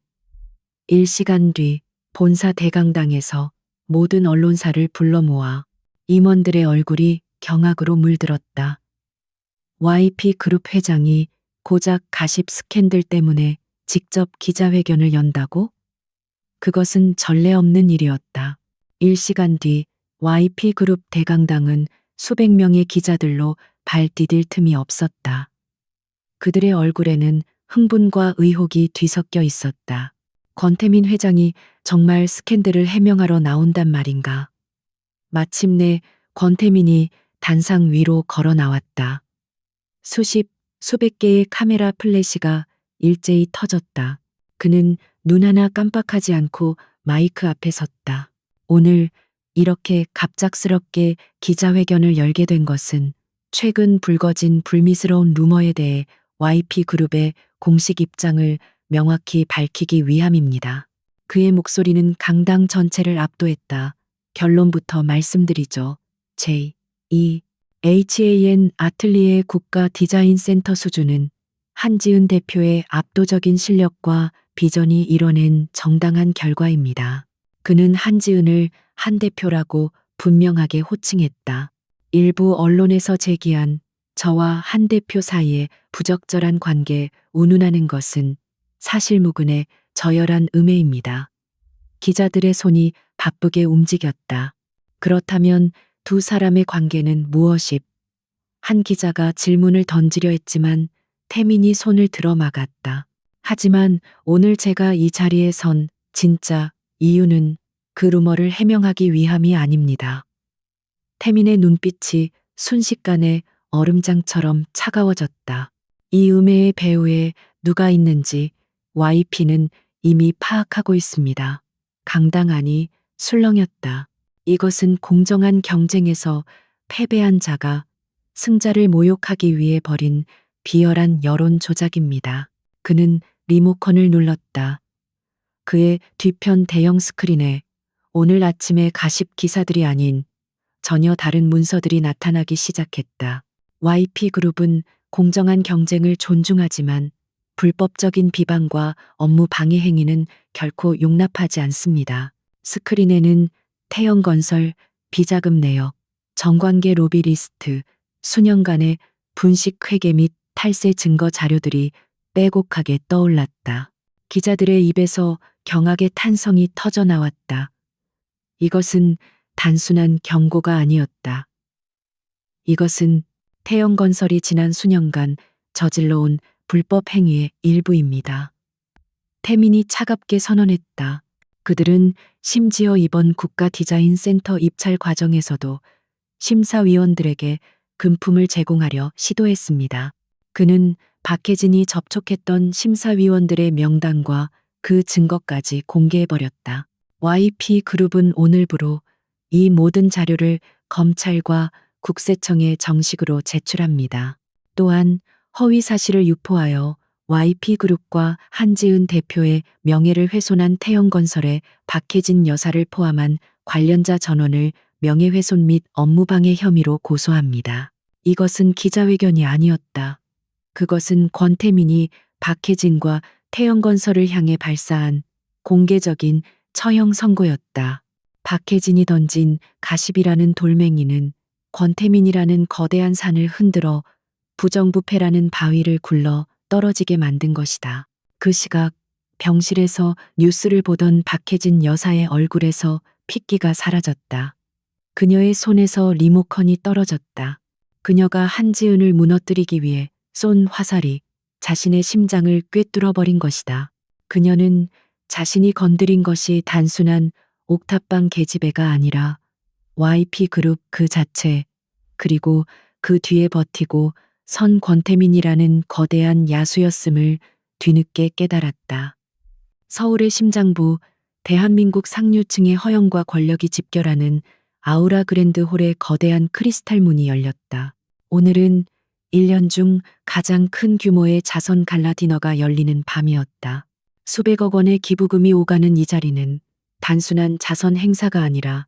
1시간 뒤 본사 대강당에서 모든 언론사를 불러 모아. 임원들의 얼굴이 경악으로 물들었다. YP그룹 회장이 고작 가십 스캔들 때문에 직접 기자회견을 연다고? 그것은 전례 없는 일이었다. 1시간 뒤 YP그룹 대강당은 수백 명의 기자들로 발 디딜 틈이 없었다. 그들의 얼굴에는 흥분과 의혹이 뒤섞여 있었다. 권태민 회장이 정말 스캔들을 해명하러 나온단 말인가. 마침내 권태민이 단상 위로 걸어 나왔다. 수백 개의 카메라 플래시가 일제히 터졌다. 그는 눈 하나 깜빡하지 않고 마이크 앞에 섰다. 오늘 이렇게 갑작스럽게 기자회견을 열게 된 것은 최근 불거진 불미스러운 루머에 대해 YP그룹의 공식 입장을 명확히 밝히기 위함입니다. 그의 목소리는 강당 전체를 압도했다. 결론부터 말씀드리죠. JEHAN 아틀리에 국가 디자인 센터 수준은 한지은 대표의 압도적인 실력과 비전이 이뤄낸 정당한 결과입니다. 그는 한지은을 한 대표라고 분명하게 호칭했다. 일부 언론에서 제기한 저와 한 대표 사이의 부적절한 관계 운운하는 것은 사실무근의 저열한 음해입니다. 기자들의 손이 바쁘게 움직였다. 그렇다면 두 사람의 관계는 무엇이? 한 기자가 질문을 던지려 했지만 태민이 손을 들어 막았다. 하지만 오늘 제가 이 자리에 선 진짜 이유는 그 루머를 해명하기 위함이 아닙니다. 태민의 눈빛이 순식간에 얼음장처럼 차가워졌다. 이 음해의 배후에 누가 있는지 YP는 이미 파악하고 있습니다. 강당 안이 술렁였다. 이것은 공정한 경쟁에서 패배한 자가 승자를 모욕하기 위해 벌인 비열한 여론 조작입니다. 그는 리모컨을 눌렀다. 그의 뒤편 대형 스크린에 오늘 아침에 가십 기사들이 아닌 전혀 다른 문서들이 나타나기 시작했다. YP그룹은 공정한 경쟁을 존중하지만 불법적인 비방과 업무 방해 행위는 결코 용납하지 않습니다. 스크린에는 태영건설, 비자금 내역, 정관계 로비 리스트, 수년간의 분식 회계 및 탈세 증거 자료들이 빼곡하게 떠올랐다. 기자들의 입에서 경악의 탄성이 터져 나왔다. 이것은 단순한 경고가 아니었다. 이것은 태영건설이 지난 수년간 저질러온 불법 행위의 일부입니다. 태민이 차갑게 선언했다. 그들은 심지어 이번 국가 디자인 센터 입찰 과정에서도 심사위원들에게 금품을 제공하려 시도했습니다. 그는 박혜진이 접촉했던 심사위원들의 명단과 그 증거까지 공개해버렸다. YP그룹은 오늘부로 이 모든 자료를 검찰과 국세청에 정식으로 제출합니다. 또한 허위 사실을 유포하여 YP그룹과 한지은 대표의 명예를 훼손한 태영건설의 박혜진 여사를 포함한 관련자 전원을 명예훼손 및 업무방해 혐의로 고소합니다. 이것은 기자회견이 아니었다. 그것은 권태민이 박혜진과 태영건설을 향해 발사한 공개적인 처형 선고였다. 박혜진이 던진 가십이라는 돌멩이는 권태민이라는 거대한 산을 흔들어 부정부패라는 바위를 굴러 떨어지게 만든 것이다. 그 시각 병실에서 뉴스를 보던 박혜진 여사의 얼굴에서 핏기가 사라졌다. 그녀의 손에서 리모컨이 떨어졌다. 그녀가 한지은을 무너뜨리기 위해 쏜 화살이 자신의 심장을 꿰뚫어 버린 것이다. 그녀는 자신이 건드린 것이 단순한 옥탑방 계집애가 아니라 YP그룹 그 자체, 그리고 그 뒤에 버티고 선 권태민이라는 거대한 야수였음을 뒤늦게 깨달았다. 서울의 심장부 대한민국 상류층의 허영과 권력이 집결하는 아우라 그랜드 홀의 거대한 크리스탈 문이 열렸다. 오늘은 1년 중 가장 큰 규모의 자선 갈라 디너가 열리는 밤이었다. 수백억 원의 기부금이 오가는 이 자리는 단순한 자선 행사가 아니라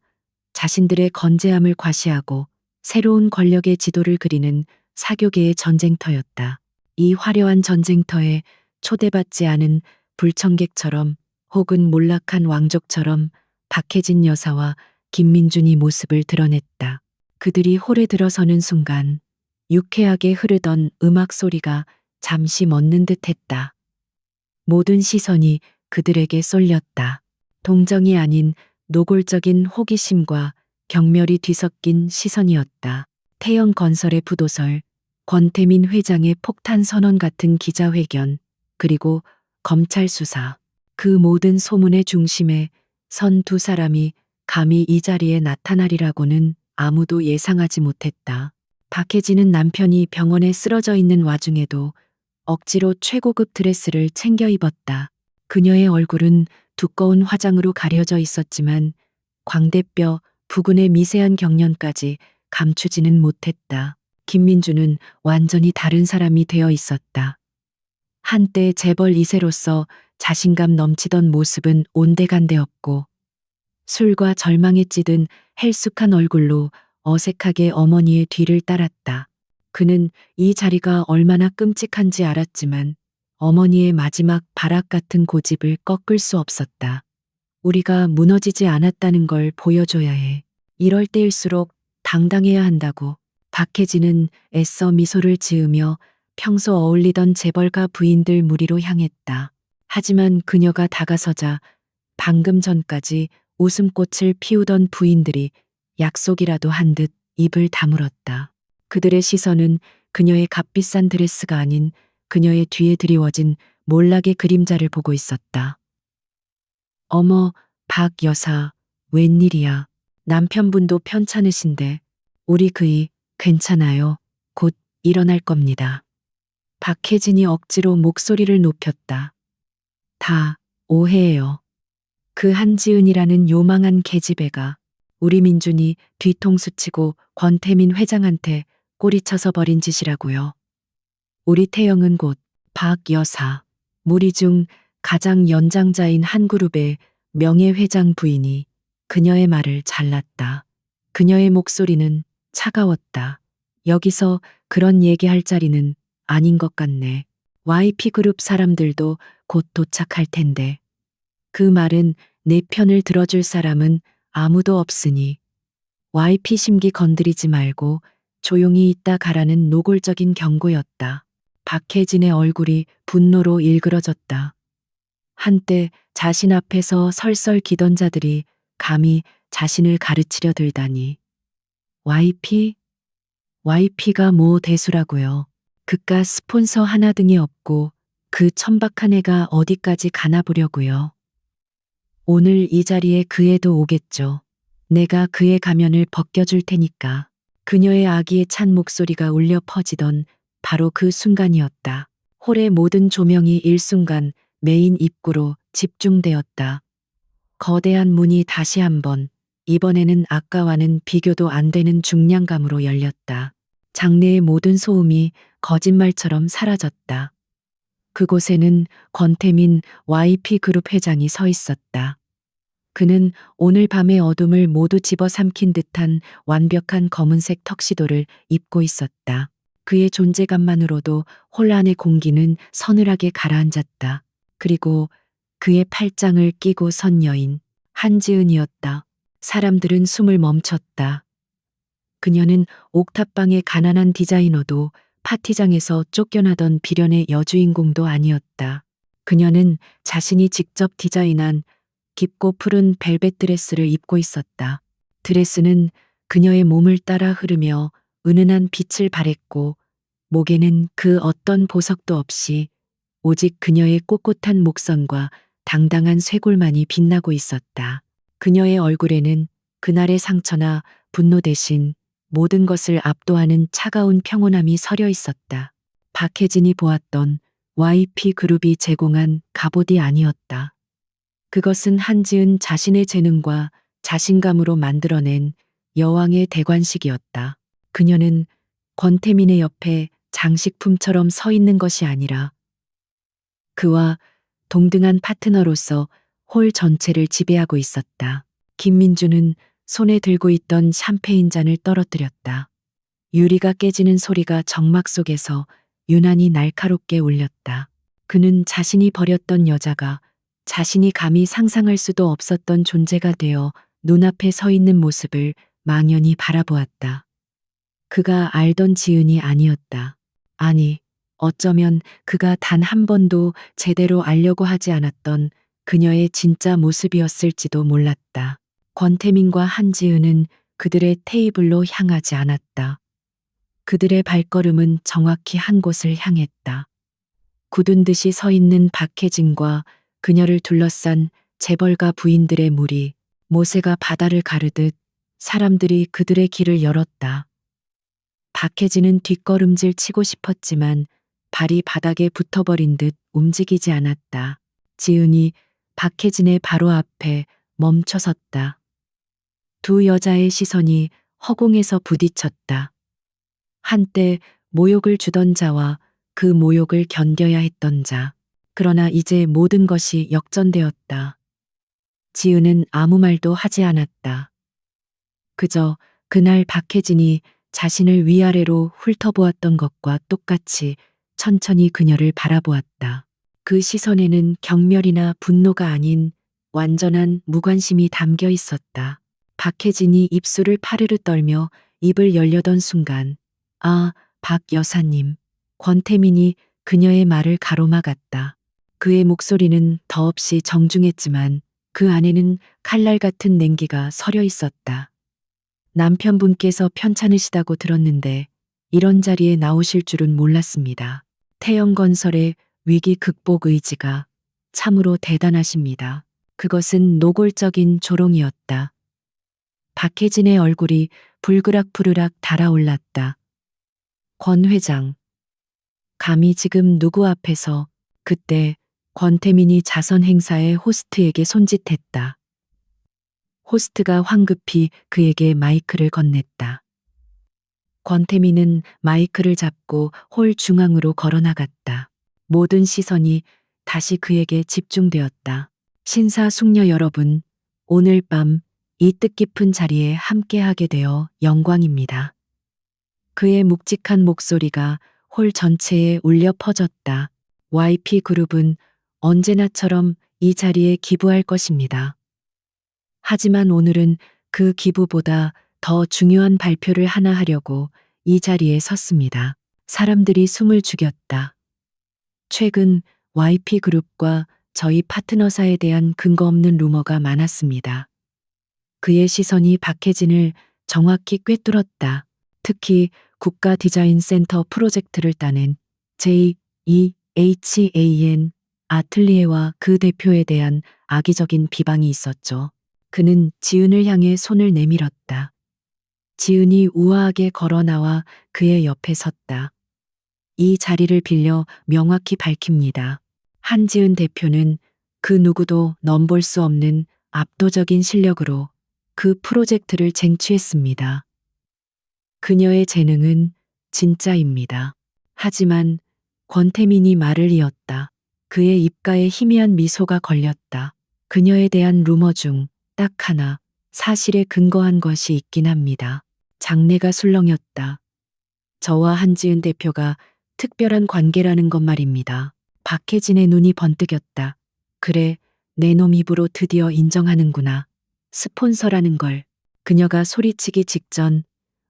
자신들의 건재함을 과시하고 새로운 권력의 지도를 그리는 사교계의 전쟁터였다. 이 화려한 전쟁터에 초대받지 않은 불청객처럼 혹은 몰락한 왕족처럼 박혜진 여사와 김민준이 모습을 드러냈다. 그들이 홀에 들어서는 순간 유쾌하게 흐르던 음악 소리가 잠시 멎는 듯 했다. 모든 시선이 그들에게 쏠렸다. 동정이 아닌 노골적인 호기심과 경멸이 뒤섞인 시선이었다. 태영건설의 부도설, 권태민 회장의 폭탄 선언 같은 기자회견, 그리고 검찰 수사. 그 모든 소문의 중심에 선 두 사람이 감히 이 자리에 나타나리라고는 아무도 예상하지 못했다. 박혜진은 남편이 병원에 쓰러져 있는 와중에도 억지로 최고급 드레스를 챙겨 입었다. 그녀의 얼굴은 두꺼운 화장으로 가려져 있었지만 광대뼈 부근의 미세한 경련까지 감추지는 못했다. 김민주는 완전히 다른 사람이 되어 있었다. 한때 재벌 2세로서 자신감 넘치던 모습은 온데간데 없고 술과 절망에 찌든 헬쑥한 얼굴로 어색하게 어머니의 뒤를 따랐다. 그는 이 자리가 얼마나 끔찍한지 알았지만 어머니의 마지막 발악 같은 고집을 꺾을 수 없었다. 우리가 무너지지 않았다는 걸 보여줘야 해. 이럴 때일수록 당당해야 한다고. 박혜진은 애써 미소를 지으며 평소 어울리던 재벌가 부인들 무리로 향했다. 하지만 그녀가 다가서자 방금 전까지 웃음꽃을 피우던 부인들이 약속이라도 한 듯 입을 다물었다. 그들의 시선은 그녀의 값비싼 드레스가 아닌 그녀의 뒤에 드리워진 몰락의 그림자를 보고 있었다. 어머, 박 여사, 웬일이야. 남편분도 편찮으신데 우리 그이 괜찮아요. 곧 일어날 겁니다. 박혜진이 억지로 목소리를 높였다. 다 오해예요. 그 한지은이라는 요망한 계집애가 우리 민준이 뒤통수 치고 권태민 회장한테 꼬리쳐서 버린 짓이라고요. 우리 태영은 곧 박 여사, 무리 중 가장 연장자인 한 그룹의 명예회장 부인이 그녀의 말을 잘랐다. 그녀의 목소리는 차가웠다. 여기서 그런 얘기할 자리는 아닌 것 같네. YP그룹 사람들도 곧 도착할 텐데. 그 말은 내 편을 들어줄 사람은 아무도 없으니 YP 심기 건드리지 말고 조용히 있다 가라는 노골적인 경고였다. 박혜진의 얼굴이 분노로 일그러졌다. 한때 자신 앞에서 설설 기던 자들이 감히 자신을 가르치려 들다니. YP? YP가 뭐 대수라고요. 그깟 스폰서 하나 등이 없고 그 천박한 애가 어디까지 가나 보려고요. 오늘 이 자리에 그 애도 오겠죠. 내가 그의 가면을 벗겨줄 테니까. 그녀의 아기에 찬 목소리가 울려 퍼지던 바로 그 순간이었다. 홀의 모든 조명이 일순간 메인 입구로 집중되었다. 거대한 문이 다시 한번, 이번에는 아까와는 비교도 안 되는 중량감으로 열렸다. 장내의 모든 소음이 거짓말처럼 사라졌다. 그곳에는 권태민 YP그룹 회장이 서 있었다. 그는 오늘 밤의 어둠을 모두 집어삼킨 듯한 완벽한 검은색 턱시도를 입고 있었다. 그의 존재감만으로도 홀 안의 공기는 서늘하게 가라앉았다. 그리고 그의 팔짱을 끼고 선 여인, 한지은이었다. 사람들은 숨을 멈췄다. 그녀는 옥탑방의 가난한 디자이너도 파티장에서 쫓겨나던 비련의 여주인공도 아니었다. 그녀는 자신이 직접 디자인한 깊고 푸른 벨벳 드레스를 입고 있었다. 드레스는 그녀의 몸을 따라 흐르며 은은한 빛을 발했고 목에는 그 어떤 보석도 없이 오직 그녀의 꼿꼿한 목선과 당당한 쇄골만이 빛나고 있었다. 그녀의 얼굴에는 그날의 상처나 분노 대신 모든 것을 압도하는 차가운 평온함이 서려 있었다. 박혜진이 보았던 YP 그룹이 제공한 갑옷이 아니었다. 그것은 한지은 자신의 재능과 자신감으로 만들어낸 여왕의 대관식이었다. 그녀는 권태민의 옆에 장식품처럼 서 있는 것이 아니라 그와 동등한 파트너로서 홀 전체를 지배하고 있었다. 김민주는 손에 들고 있던 샴페인 잔을 떨어뜨렸다. 유리가 깨지는 소리가 정막 속에서 유난히 날카롭게 울렸다. 그는 자신이 버렸던 여자가 자신이 감히 상상할 수도 없었던 존재가 되어 눈앞에 서 있는 모습을 망연히 바라보았다. 그가 알던 지은이 아니었다. 아니, 어쩌면 그가 단 한 번도 제대로 알려고 하지 않았던 그녀의 진짜 모습이었을지도 몰랐다. 권태민과 한지은은 그들의 테이블로 향하지 않았다. 그들의 발걸음은 정확히 한 곳을 향했다. 굳은 듯이 서 있는 박혜진과 그녀를 둘러싼 재벌가 부인들의 무리, 모세가 바다를 가르듯 사람들이 그들의 길을 열었다. 박혜진은 뒷걸음질 치고 싶었지만 발이 바닥에 붙어버린 듯 움직이지 않았다. 지은이 박혜진의 바로 앞에 멈춰섰다. 두 여자의 시선이 허공에서 부딪혔다. 한때 모욕을 주던 자와 그 모욕을 견뎌야 했던 자. 그러나 이제 모든 것이 역전되었다. 지은은 아무 말도 하지 않았다. 그저 그날 박혜진이 자신을 위아래로 훑어보았던 것과 똑같이 천천히 그녀를 바라보았다. 그 시선에는 경멸이나 분노가 아닌 완전한 무관심이 담겨 있었다. 박혜진이 입술을 파르르 떨며 입을 열려던 순간, 아, 박 여사님. 권태민이 그녀의 말을 가로막았다. 그의 목소리는 더없이 정중했지만 그 안에는 칼날 같은 냉기가 서려 있었다. 남편분께서 편찮으시다고 들었는데 이런 자리에 나오실 줄은 몰랐습니다. 태영건설의 위기 극복 의지가 참으로 대단하십니다. 그것은 노골적인 조롱이었다. 박혜진의 얼굴이 불그락부르락 달아올랐다. 권 회장. 감히 지금 누구 앞에서 그때 권태민이 자선 행사의 호스트에게 손짓했다. 호스트가 황급히 그에게 마이크를 건넸다. 권태민은 마이크를 잡고 홀 중앙으로 걸어나갔다. 모든 시선이 다시 그에게 집중되었다. 신사숙녀 여러분, 오늘 밤 이 뜻깊은 자리에 함께하게 되어 영광입니다. 그의 묵직한 목소리가 홀 전체에 울려 퍼졌다. YP그룹은 언제나처럼 이 자리에 기부할 것입니다. 하지만 오늘은 그 기부보다 더 중요한 발표를 하나 하려고 이 자리에 섰습니다. 사람들이 숨을 죽였다. 최근 YP그룹과 저희 파트너사에 대한 근거 없는 루머가 많았습니다. 그의 시선이 박혜진을 정확히 꿰뚫었다. 특히 국가 디자인 센터 프로젝트를 따낸 JEHAN 아틀리에와 그 대표에 대한 악의적인 비방이 있었죠. 그는 지은을 향해 손을 내밀었다. 지은이 우아하게 걸어 나와 그의 옆에 섰다. 이 자리를 빌려 명확히 밝힙니다. 한지은 대표는 그 누구도 넘볼 수 없는 압도적인 실력으로 그 프로젝트를 쟁취했습니다. 그녀의 재능은 진짜입니다. 하지만 권태민이 말을 이었다. 그의 입가에 희미한 미소가 걸렸다. 그녀에 대한 루머 중 딱 하나 사실에 근거한 것이 있긴 합니다. 장내가 술렁였다. 저와 한지은 대표가 특별한 관계라는 것 말입니다. 박혜진의 눈이 번뜩였다. 그래, 내 놈 입으로 드디어 인정하는구나. 스폰서라는 걸. 그녀가 소리치기 직전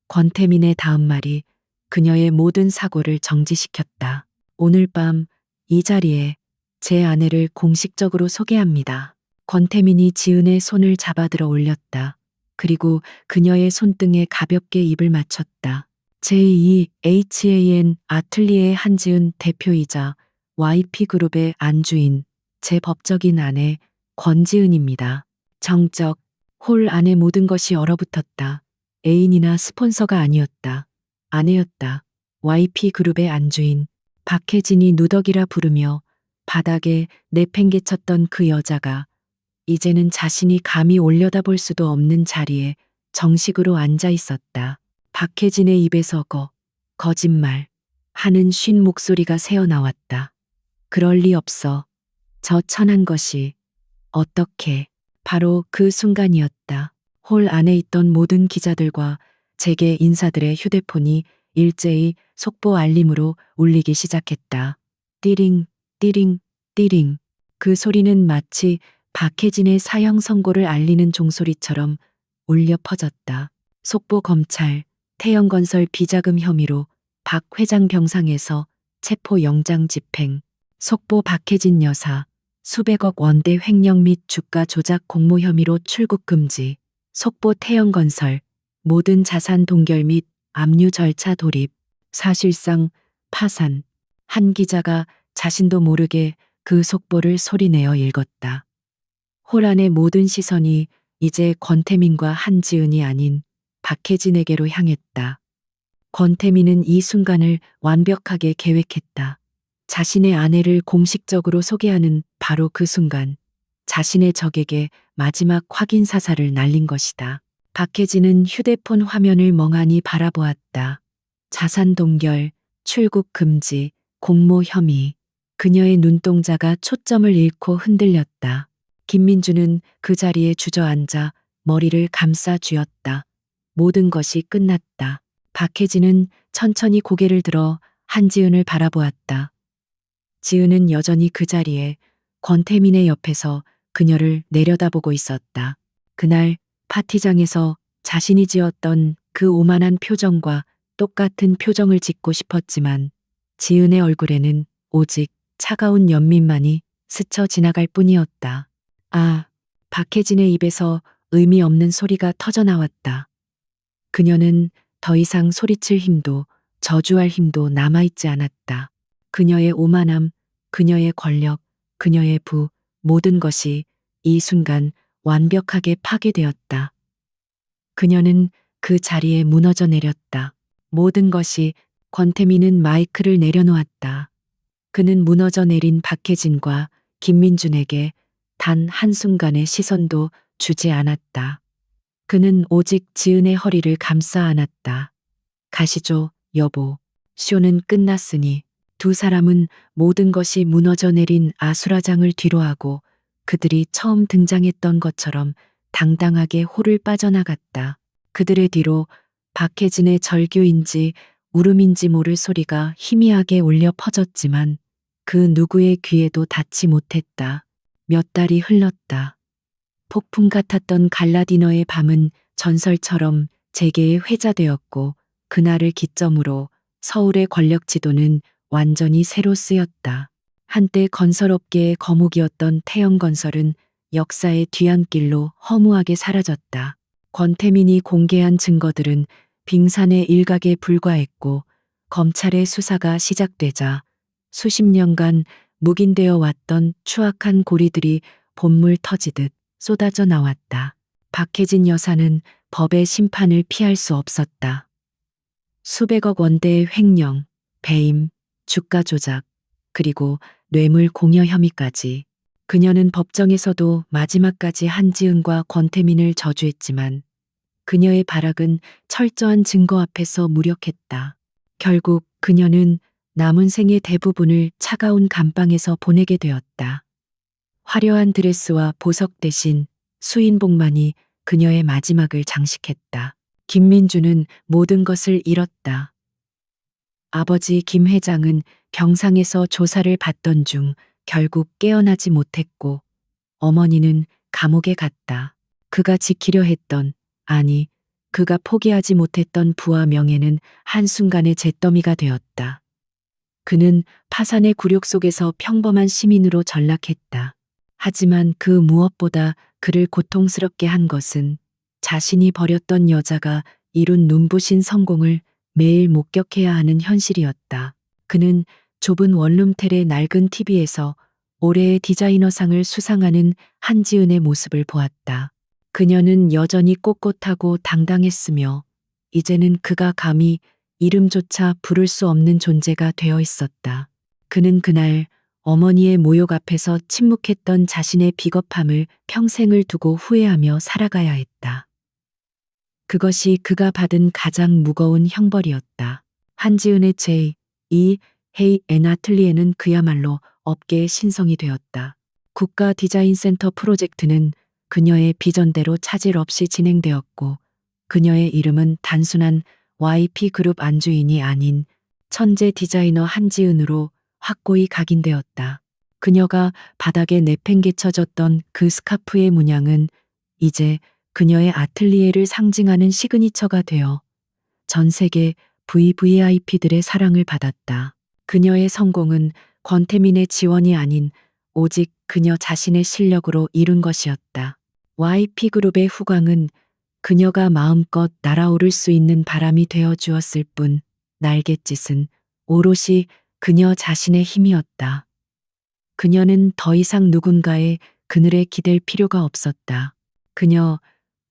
권태민의 다음 말이 그녀의 모든 사고를 정지시켰다. 오늘 밤 이 자리에 제 아내를 공식적으로 소개합니다. 권태민이 지은의 손을 잡아들어 올렸다. 그리고 그녀의 손등에 가볍게 입을 맞췄다. JEHAN 아틀리에 한지은 대표이자 YP그룹의 안주인, 제 법적인 아내 권지은입니다. 정적, 홀 안에 모든 것이 얼어붙었다. 애인이나 스폰서가 아니었다. 아내였다. YP그룹의 안주인. 박혜진이 누더기라 부르며 바닥에 내팽개쳤던 그 여자가 이제는 자신이 감히 올려다볼 수도 없는 자리에 정식으로 앉아 있었다. 박혜진의 입에서 거짓말 하는 쉰 목소리가 새어나왔다. 그럴 리 없어. 저 천한 것이 어떻게. 바로 그 순간이었다. 홀 안에 있던 모든 기자들과 재계 인사들의 휴대폰이 일제히 속보 알림으로 울리기 시작했다. 띠링, 띠링, 띠링. 그 소리는 마치 박혜진의 사형 선고를 알리는 종소리처럼 울려 퍼졌다. 속보 검찰, 태영건설 비자금 혐의로 박 회장 병상에서 체포 영장 집행. 속보 박혜진 여사, 수백억 원대 횡령 및 주가 조작 공모 혐의로 출국 금지. 속보 태영건설, 모든 자산 동결 및 압류 절차 돌입. 사실상 파산. 한 기자가 자신도 모르게 그 속보를 소리내어 읽었다. 홀 안의 모든 시선이 이제 권태민과 한지은이 아닌 박혜진에게로 향했다. 권태민은 이 순간을 완벽하게 계획했다. 자신의 아내를 공식적으로 소개하는 바로 그 순간, 자신의 적에게 마지막 확인 사살을 날린 것이다. 박혜진은 휴대폰 화면을 멍하니 바라보았다. 자산 동결, 출국 금지, 공모 혐의. 그녀의 눈동자가 초점을 잃고 흔들렸다. 김민주는 그 자리에 주저앉아 머리를 감싸 쥐었다. 모든 것이 끝났다. 박혜진은 천천히 고개를 들어 한지은을 바라보았다. 지은은 여전히 그 자리에 권태민의 옆에서 그녀를 내려다보고 있었다. 그날 파티장에서 자신이 지었던 그 오만한 표정과 똑같은 표정을 짓고 싶었지만 지은의 얼굴에는 오직 차가운 연민만이 스쳐 지나갈 뿐이었다. 아, 박혜진의 입에서 의미 없는 소리가 터져 나왔다. 그녀는 더 이상 소리칠 힘도 저주할 힘도 남아있지 않았다. 그녀의 오만함, 그녀의 권력, 그녀의 부, 모든 것이 이 순간 완벽하게 파괴되었다. 그녀는 그 자리에 무너져 내렸다. 모든 것이. 권태민은 마이크를 내려놓았다. 그는 무너져 내린 박혜진과 김민준에게 단 한순간의 시선도 주지 않았다. 그는 오직 지은의 허리를 감싸 안았다. 가시죠, 여보. 쇼는 끝났으니. 두 사람은 모든 것이 무너져 내린 아수라장을 뒤로하고 그들이 처음 등장했던 것처럼 당당하게 홀을 빠져나갔다. 그들의 뒤로 박혜진의 절규인지 울음인지 모를 소리가 희미하게 울려 퍼졌지만 그 누구의 귀에도 닿지 못했다. 몇 달이 흘렀다. 폭풍 같았던 갈라디너의 밤은 전설처럼 재계의 회자되었고 그날을 기점으로 서울의 권력 지도는 완전히 새로 쓰였다. 한때 건설업계의 거목이었던 태영건설은 역사의 뒤안길로 허무하게 사라졌다. 권태민이 공개한 증거들은 빙산의 일각에 불과했고 검찰의 수사가 시작되자 수십 년간 묵인되어 왔던 추악한 고리들이 본물 터지듯 쏟아져 나왔다. 박혜진 여사는 법의 심판을 피할 수 없었다. 수백억 원대의 횡령, 배임, 주가 조작, 그리고 뇌물 공여 혐의까지. 그녀는 법정에서도 마지막까지 한지은과 권태민을 저주했지만 그녀의 발악은 철저한 증거 앞에서 무력했다. 결국 그녀는 남은 생의 대부분을 차가운 감방에서 보내게 되었다. 화려한 드레스와 보석 대신 수인복만이 그녀의 마지막을 장식했다. 김민주는 모든 것을 잃었다. 아버지 김 회장은 경상에서 조사를 받던 중 결국 깨어나지 못했고 어머니는 감옥에 갔다. 그가 지키려 했던, 아니, 그가 포기하지 못했던 부와 명예는 한순간에 잿더미가 되었다. 그는 파산의 굴욕 속에서 평범한 시민으로 전락했다. 하지만 그 무엇보다 그를 고통스럽게 한 것은 자신이 버렸던 여자가 이룬 눈부신 성공을 매일 목격해야 하는 현실이었다. 그는 좁은 원룸텔의 낡은 TV에서 올해의 디자이너상을 수상하는 한지은의 모습을 보았다. 그녀는 여전히 꼿꼿하고 당당했으며 이제는 그가 감히 이름조차 부를 수 없는 존재가 되어 있었다. 그는 그날 어머니의 모욕 앞에서 침묵했던 자신의 비겁함을 평생을 두고 후회하며 살아가야 했다. 그것이 그가 받은 가장 무거운 형벌이었다. 한지은의 제2 헤이 앤 아틀리에는 그야말로 업계의 신성이 되었다. 국가 디자인 센터 프로젝트는 그녀의 비전대로 차질 없이 진행되었고, 그녀의 이름은 단순한 YP 그룹 안주인이 아닌 천재 디자이너 한지은으로 확고히 각인되었다. 그녀가 바닥에 내팽개쳐졌던 그 스카프의 문양은 이제 그녀의 아틀리에를 상징하는 시그니처가 되어 전 세계 VVIP들의 사랑을 받았다. 그녀의 성공은 권태민의 지원이 아닌 오직 그녀 자신의 실력으로 이룬 것이었다. YP그룹의 후광은 그녀가 마음껏 날아오를 수 있는 바람이 되어 주었을 뿐, 날갯짓은 오롯이 그녀 자신의 힘이었다. 그녀는 더 이상 누군가의 그늘에 기댈 필요가 없었다. 그녀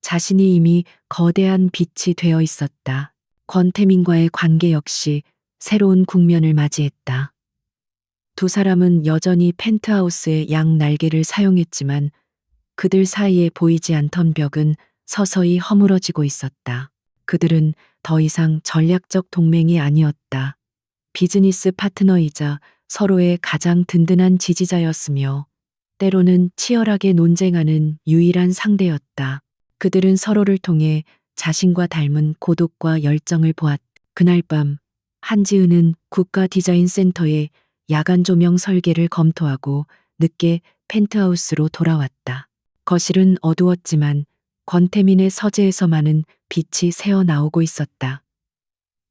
자신이 이미 거대한 빛이 되어 있었다. 권태민과의 관계 역시 새로운 국면을 맞이했다. 두 사람은 여전히 펜트하우스의 양 날개를 사용했지만 그들 사이에 보이지 않던 벽은 서서히 허물어지고 있었다. 그들은 더 이상 전략적 동맹이 아니었다. 비즈니스 파트너이자 서로의 가장 든든한 지지자였으며 때로는 치열하게 논쟁하는 유일한 상대였다. 그들은 서로를 통해 자신과 닮은 고독과 열정을 보았다. 그날 밤 한지은은 국가 디자인 센터의 야간 조명 설계를 검토하고 늦게 펜트하우스로 돌아왔다. 거실은 어두웠지만 권태민의 서재에서만은 빛이 새어 나오고 있었다.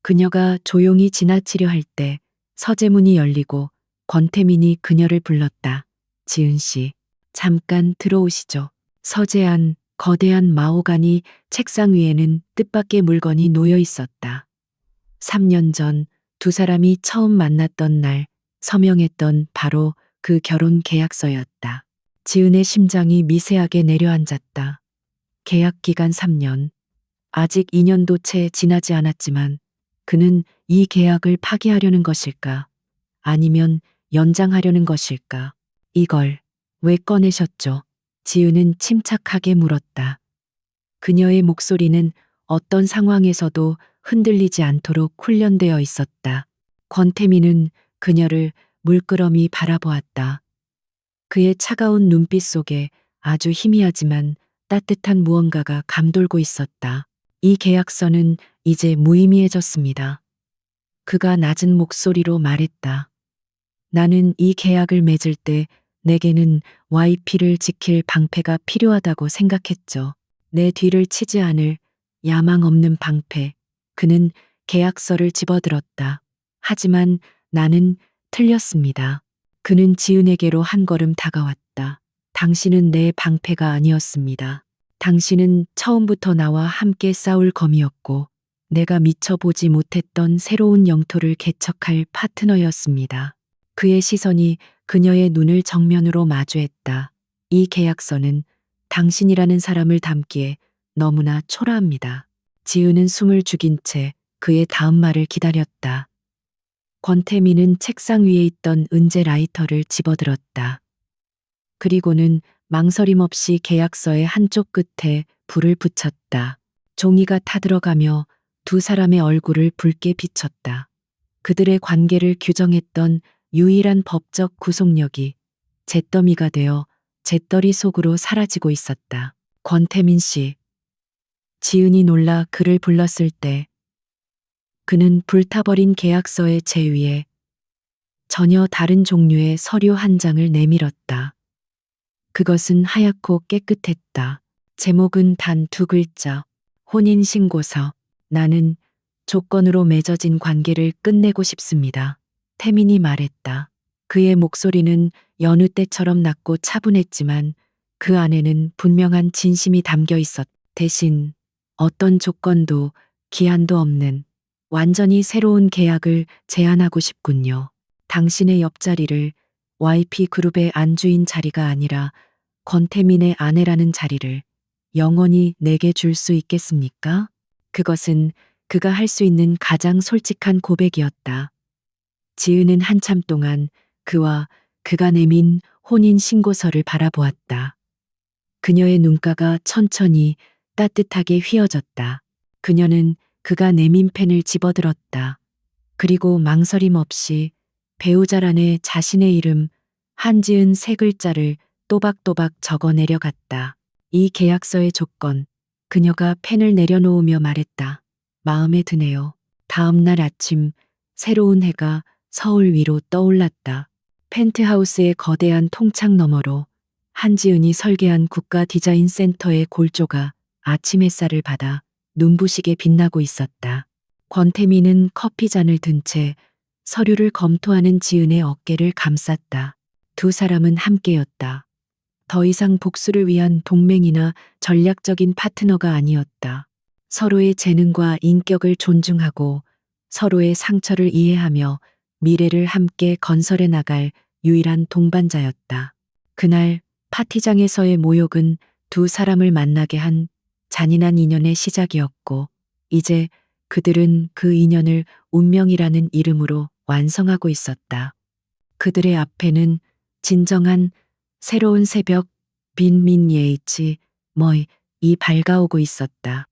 그녀가 조용히 지나치려 할 때 서재문이 열리고 권태민이 그녀를 불렀다. 지은 씨, 잠깐 들어오시죠. 서재 안 거대한 마호가니 책상 위에는 뜻밖의 물건이 놓여 있었다. 3년 전 두 사람이 처음 만났던 날 서명했던 바로 그 결혼 계약서였다. 지은의 심장이 미세하게 내려앉았다. 계약 기간 3년. 아직 2년도 채 지나지 않았지만 그는 이 계약을 파기하려는 것일까? 아니면 연장하려는 것일까? 이걸 왜 꺼내셨죠? 지은은 침착하게 물었다. 그녀의 목소리는 어떤 상황에서도 흔들리지 않도록 훈련되어 있었다. 권태민은 그녀를 물끄러미 바라보았다. 그의 차가운 눈빛 속에 아주 희미하지만 따뜻한 무언가가 감돌고 있었다. 이 계약서는 이제 무의미해졌습니다. 그가 낮은 목소리로 말했다. 나는 이 계약을 맺을 때 내게는 YP를 지킬 방패가 필요하다고 생각했죠. 내 뒤를 치지 않을 야망 없는 방패. 그는 계약서를 집어들었다. 하지만 나는 틀렸습니다. 그는 지은에게로 한 걸음 다가왔다. 당신은 내 방패가 아니었습니다. 당신은 처음부터 나와 함께 싸울 검이었고 내가 미처 보지 못했던 새로운 영토를 개척할 파트너였습니다. 그의 시선이 그녀의 눈을 정면으로 마주했다. 이 계약서는 당신이라는 사람을 담기에 너무나 초라합니다. 지은은 숨을 죽인 채 그의 다음 말을 기다렸다. 권태민은 책상 위에 있던 은제 라이터를 집어들었다. 그리고는 망설임 없이 계약서의 한쪽 끝에 불을 붙였다. 종이가 타들어가며 두 사람의 얼굴을 붉게 비췄다. 그들의 관계를 규정했던 유일한 법적 구속력이 잿더미가 되어 잿더리 속으로 사라지고 있었다. 권태민 씨. 지은이 놀라 그를 불렀을 때 그는 불타버린 계약서의 제위에 전혀 다른 종류의 서류 한 장을 내밀었다. 그것은 하얗고 깨끗했다. 제목은 단 2글자. 혼인신고서. 나는 조건으로 맺어진 관계를 끝내고 싶습니다. 태민이 말했다. 그의 목소리는 여느 때처럼 낮고 차분했지만 그 안에는 분명한 진심이 담겨 있었다. 대신 어떤 조건도 기한도 없는 완전히 새로운 계약을 제안하고 싶군요. 당신의 옆자리를 YP 그룹의 안주인 자리가 아니라 권태민의 아내라는 자리를 영원히 내게 줄 수 있겠습니까? 그것은 그가 할 수 있는 가장 솔직한 고백이었다. 지은은 한참 동안 그와 그가 내민 혼인 신고서를 바라보았다. 그녀의 눈가가 천천히 따뜻하게 휘어졌다. 그녀는 그가 내민 펜을 집어들었다. 그리고 망설임 없이 배우자란에 자신의 이름 한지은 세 글자를 또박또박 적어 내려갔다. 이 계약서의 조건, 그녀가 펜을 내려놓으며 말했다. 마음에 드네요. 다음 날 아침 새로운 해가 서울 위로 떠올랐다. 펜트하우스의 거대한 통창 너머로 한지은이 설계한 국가 디자인 센터의 골조가 아침 햇살을 받아 눈부시게 빛나고 있었다. 권태민은 커피잔을 든 채 서류를 검토하는 지은의 어깨를 감쌌다. 두 사람은 함께였다. 더 이상 복수를 위한 동맹이나 전략적인 파트너가 아니었다. 서로의 재능과 인격을 존중하고 서로의 상처를 이해하며 미래를 함께 건설해 나갈 유일한 동반자였다. 그날 파티장에서의 모욕은 두 사람을 만나게 한 잔인한 인연의 시작이었고, 이제 그들은 그 인연을 운명이라는 이름으로 완성하고 있었다. 그들의 앞에는 진정한 새로운 새벽 빈민 예이치 머이 이 밝아오고 있었다.